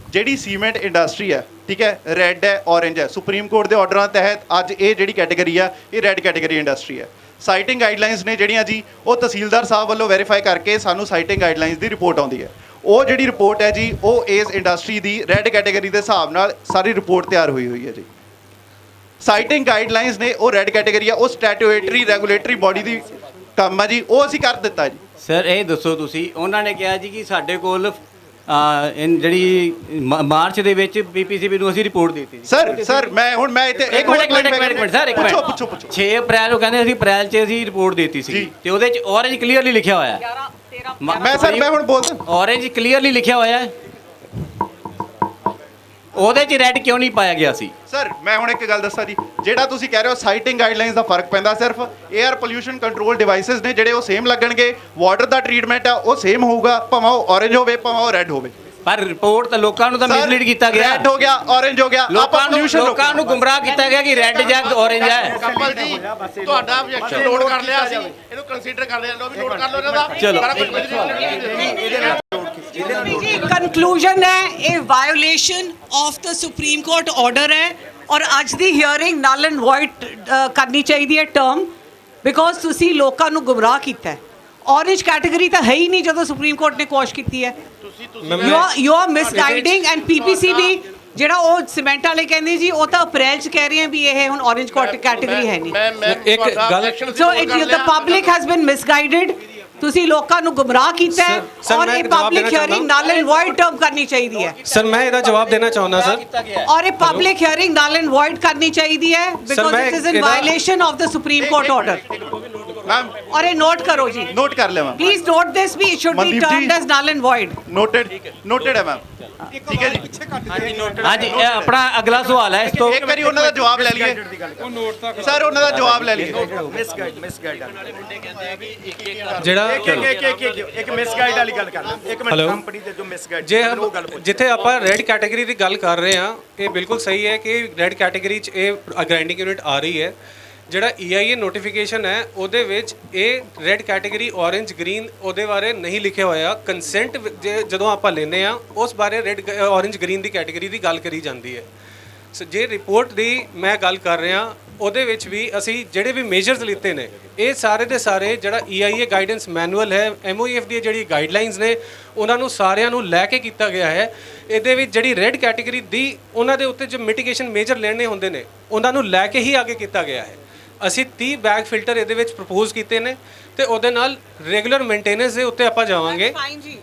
ਜਿਹੜੀ ਸੀਮੈਂਟ ਇੰਡਸਟਰੀ ਹੈ, ਠੀਕ ਹੈ, ਰੈੱਡ ਹੈ, orange ਹੈ, ਸੁਪਰੀਮ ਕੋਰਟ ਦੇ ਆਰਡਰਾਂ ਤਹਿਤ ਅੱਜ ਇਹ ਜਿਹੜੀ ਕੈਟਾਗਰੀ ਆ, ਇਹ ਰੈੱਡ ਕੈਟਾਗਰੀ ਇੰਡਸਟਰੀ ਹੈ। ਸਾਈਟਿੰਗ ਗਾਈਡਲਾਈਨਸ ਨੇ ਜਿਹੜੀਆਂ ਜੀ, ਉਹ ਤਹਿਸੀਲਦਾਰ ਸਾਹਿਬ ਵੱਲੋਂ ਵੈਰੀਫਾਈ ਕਰਕੇ ਸਾਨੂੰ ਸਾਈਟਿੰਗ ਗਾਈਡਲਾਈਨਸ ਦੀ ਰਿਪੋਰਟ ਆਉਂਦੀ ਹੈ। ਉਹ ਜਿਹੜੀ ਰਿਪੋਰਟ ਹੈ ਜੀ, ਉਹ ਇਸ ਇੰਡਸਟਰੀ ਦੀ ਰੈੱਡ ਕੈਟਾਗਰੀ ਦੇ ਹਿਸਾਬ ਨਾਲ ਸਾਰੀ ਰਿਪੋਰਟ ਤਿਆਰ ਹੋਈ ਹੈ ਜੀ। ਸਾਈਟਿੰਗ ਗਾਈਡਲਾਈਨਸ ਨੇ ਉਹ ਰੈੱਡ ਕੈਟਾਗਰੀ ਆ, ਉਹ ਸਟੈਟੂਟਰੀ ਰੈਗੂਲੇਟਰੀ ਬਾਡੀ ਦੀ ਕੰਮ ਆ ਜੀ, ਉਹ ਅਸੀਂ ਕਰ ਦਿੱਤਾ ਜੀ। ਸਰ ਇਹ ਦੱਸੋ ਤੁਸੀਂ, ਉਹਨਾਂ ਨੇ ਕਿਹਾ ਜੀ ਕਿ ਸਾਡੇ ਕੋਲ ਜਿਹੜੀ ਮਾਰਚ ਦੇ ਵਿੱਚ PPCB ਨੂੰ ਅਸੀਂ ਰਿਪੋਰਟ ਦੇ ਦਿੱਤੀ। ਸਰ ਮੈਂ ਇੱਥੇ ਇੱਕ ਮਿੰਟ ਸਰ, ਇੱਕ ਮਿੰਟ। ਪੁੱਛੋ 6 ਅਪ੍ਰੈਲ ਨੂੰ ਕਹਿੰਦੇ ਅਸੀਂ ਅਪ੍ਰੈਲ 'ਚ ਅਸੀਂ ਰਿਪੋਰਟ ਦੇ ਦਿੱਤੀ ਸੀ ਜੀ। ਤੇ ਉਹਦੇ 'ਚ orange ਕਲੀਅਰਲੀ ਲਿਖਿਆ ਹੋਇਆ ਹੈ। ਮੈਂ ਹੁਣ ਬੋਲਦਾ। orange ਕਲੀਅਰਲੀ ਲਿਖਿਆ ਹੋਇਆ ਹੈ, ਉਹਦੇ 'ਚ ਰੈੱਡ ਕਿਉਂ ਨਹੀਂ ਪਾਇਆ ਗਿਆ ਸੀ? ਸਰ ਮੈਂ ਹੁਣ ਇੱਕ ਗੱਲ ਦੱਸਾਂ ਜੀ, ਜਿਹੜਾ ਤੁਸੀਂ ਕਹਿ ਰਹੇ ਹੋ ਸਾਈਟਿੰਗ ਗਾਈਡਲਾਈਨਸ ਦਾ ਫਰਕ ਪੈਂਦਾ ਸਿਰਫ 에ਅਰ ਪੋਲਿਊਸ਼ਨ ਕੰਟਰੋਲ ਡਿਵਾਈਸਸ ਨੇ ਜਿਹੜੇ ਉਹ ਸੇਮ ਲੱਗਣਗੇ, ਵਾਟਰ ਦਾ ਟ੍ਰੀਟਮੈਂਟ ਆ ਉਹ ਸੇਮ ਹੋਊਗਾ, ਭਾਵੇਂ ਉਹ orange ਹੋਵੇ ਭਾਵੇਂ ਉਹ ਰੈੱਡ ਹੋਵੇ। ਪਰ ਰਿਪੋਰਟ ਤਾਂ ਲੋਕਾਂ ਨੂੰ ਤਾਂ ਮਿਸਲੀਡ ਕੀਤਾ ਗਿਆ, ਰੈੱਡ ਹੋ ਗਿਆ, orange ਹੋ ਗਿਆ, ਲੋਕਾਂ ਨੂੰ ਗੁੰਮਰਾਹ ਕੀਤਾ ਗਿਆ ਕਿ ਰੈੱਡ ਜਾਂ orange ਹੈ। ਕਪਲ ਜੀ ਤੁਹਾਡਾ ਆਬਜੈਕਸ਼ਨ ਨੋਟ ਕਰ ਲਿਆ ਸੀ, ਇਹਨੂੰ ਕੰਸੀਡਰ ਕਰ ਲਿਆ, ਲੋ ਵੀ ਨੋਟ ਕਰ ਲਓ ਇਹਨਾਂ ਦਾ। ਚਲੋ। ਸਾਰਾ ਕੁਝ ਕੰਕਲੂਜਨ ਹੈ ਇਹ violation of the Supreme Court order ਹੈ ਔਰ ਅੱਜ ਦੀ ਹੀਅਰਿੰਗ ਨਲ ਐਂਡ ਵਾਇਡ ਕਰਨੀ ਚਾਹੀਦੀ ਹੈ ਟਰਮ, ਬਿਕੋਜ਼ ਤੁਸੀਂ ਲੋਕਾਂ ਨੂੰ ਗੁੰਮਰਾਹ ਕੀਤਾ ਹੈ। orange ਕੈਟਾਗਰੀ ਤਾਂ ਹੈ ਹੀ ਨਹੀਂ ਜਦੋਂ ਸੁਪਰੀਮ ਕੋਰਟ ਨੇ ਕੁਐਸ਼ ਕੀਤੀ ਹੈ। ਯੂ ਆਰ ਮਿਸਗਾਈਡਿੰਗ ਐਂਡ PPCB ਜਿਹੜਾ ਉਹ ਸੀਮੈਂਟ ਵਾਲੇ ਕਹਿੰਦੇ ਜੀ ਉਹ ਤਾਂ ਅਪ੍ਰੈਲ 'ਚ ਕਹਿ ਰਹੇ ਆ ਵੀ ਇਹ ਹੁਣ orange ਕੈਟਾਗਰੀ ਹੈ ਨਹੀਂ। ਇੱਕ ਗੱਲ so the public has been misguided. ਤੁਸੀਂ ਲੋਕਾਂ ਨੂੰ ਗੁੰਮਰਾਹ ਕੀਤਾ ਹੈ ਔਰ ਇਹ public hearing null and void term ਕਰਨੀ ਚਾਹੀਦੀ ਹੈ। ਸਰ ਮੈਂ ਇਹਦਾ ਜਵਾਬ ਦੇਣਾ ਚਾਹੁੰਦਾ ਸਰ, ਔਰ ਇਹ public hearing null and void ਕਰਨੀ ਚਾਹੀਦੀ ਹੈ because it is in violation of the Supreme Court order. Ma'am ਔਰ ਇਹ ਨੋਟ ਕਰੋ ਜੀ, ਨੋਟ ਕਰ ਲਿਆ ma'am. Please note this we it should be Mandeep ji. Termed as null and void. Noted ਹੈ ਮੈਮ। ਠੀਕ ਹੈ ਜੀ। ਹਾਂਜੀ, ਇਹ ਆਪਣਾ ਅਗਲਾ ਸਵਾਲ ਹੈ ਇਸ ਤੋਂ। ਇੱਕ ਵਾਰੀ ਉਹਨਾਂ ਦਾ ਜਵਾਬ ਲੈ ਲਈਏ ਸਰ, ਉਹਨਾਂ ਦਾ ਜਵਾਬ ਲੈ ਲਈਏ। ਜਿਹੜਾ ਇੱਕ ਮਿਸਗਾਈਡ ਵਾਲੀ ਗੱਲ ਕਰ ਲੈ। ਇੱਕ ਮਿੰਟ, ਕੰਪਨੀ ਦੇ ਜੋ ਮਿਸਗਾਈਡ ਜੇ ਜਿੱਥੇ ਆਪਾਂ ਰੈੱਡ ਕੈਟਾਗਰੀ ਦੀ ਗੱਲ ਕਰ ਰਹੇ ਹਾਂ, ਇਹ ਬਿਲਕੁਲ ਸਹੀ ਹੈ ਕਿ ਰੈੱਡ ਕੈਟਾਗਰੀ 'ਚ ਇਹ ਗ੍ਰਾਈਂਡਿੰਗ ਯੂਨਿਟ ਆ ਰਹੀ ਹੈ। ਜਿਹੜਾ EIA ਨੋਟੀਫਿਕੇਸ਼ਨ ਹੈ ਉਹਦੇ ਵਿੱਚ ਇਹ ਰੈੱਡ ਕੈਟਾਗਰੀ orange green ਉਹਦੇ ਬਾਰੇ ਨਹੀਂ ਲਿਖਿਆ ਹੋਇਆ। ਕੰਸੈਂਟ ਜਦੋਂ ਆਪਾਂ ਲੈਂਦੇ ਆ ਉਸ ਬਾਰੇ ਰੈੱਡ orange green ਦੀ ਕੈਟਾਗਰੀ ਦੀ ਗੱਲ ਕਰੀ ਜਾਂਦੀ ਹੈ। ਸੋ ਜੇ ਰਿਪੋਰਟ ਦੀ ਮੈਂ ਗੱਲ ਕਰ ਰਿਹਾ, ਉਹਦੇ ਵਿੱਚ ਵੀ ਅਸੀਂ ਜਿਹੜੇ ਵੀ ਮੇਜਰਸ ਲਿੱਤੇ ਨੇ, ਇਹ ਸਾਰੇ ਦੇ ਸਾਰੇ ਜਿਹੜਾ EIA ਗਾਈਡੈਂਸ ਮੈਨੂਅਲ ਹੈ, MOEF ਦੀ ਜਿਹੜੀ ਗਾਈਡਲਾਈਨਸ ਨੇ, ਉਹਨਾਂ ਨੂੰ ਸਾਰਿਆਂ ਨੂੰ ਲੈ ਕੇ ਕੀਤਾ ਗਿਆ ਹੈ। ਇਹਦੇ ਵਿੱਚ ਜਿਹੜੀ ਰੈੱਡ ਕੈਟਾਗਰੀ ਦੀ ਉਹਨਾਂ ਦੇ ਉੱਤੇ ਜੋ ਮਿਟੀਗੇਸ਼ਨ ਮੇਜਰ ਲੈਣੇ ਹੁੰਦੇ ਨੇ, ਉਹਨਾਂ ਨੂੰ ਲੈ ਕੇ ਹੀ ਅੱਗੇ ਕੀਤਾ ਗਿਆ ਹੈ। ਅਸੀਂ 30 ਬੈਗ ਫਿਲਟਰ ਇਹਦੇ ਵਿੱਚ ਪ੍ਰਪੋਜ਼ ਕੀਤੇ ਨੇ ਤੇ ਉਹਦੇ ਨਾਲ ਰੈਗੂਲਰ ਮੇਨਟੇਨੈਂਸ ਦੇ ਉੱਤੇ ਆਪਾਂ ਜਾਵਾਂਗੇ। ਫਾਈਨ ਜੀ।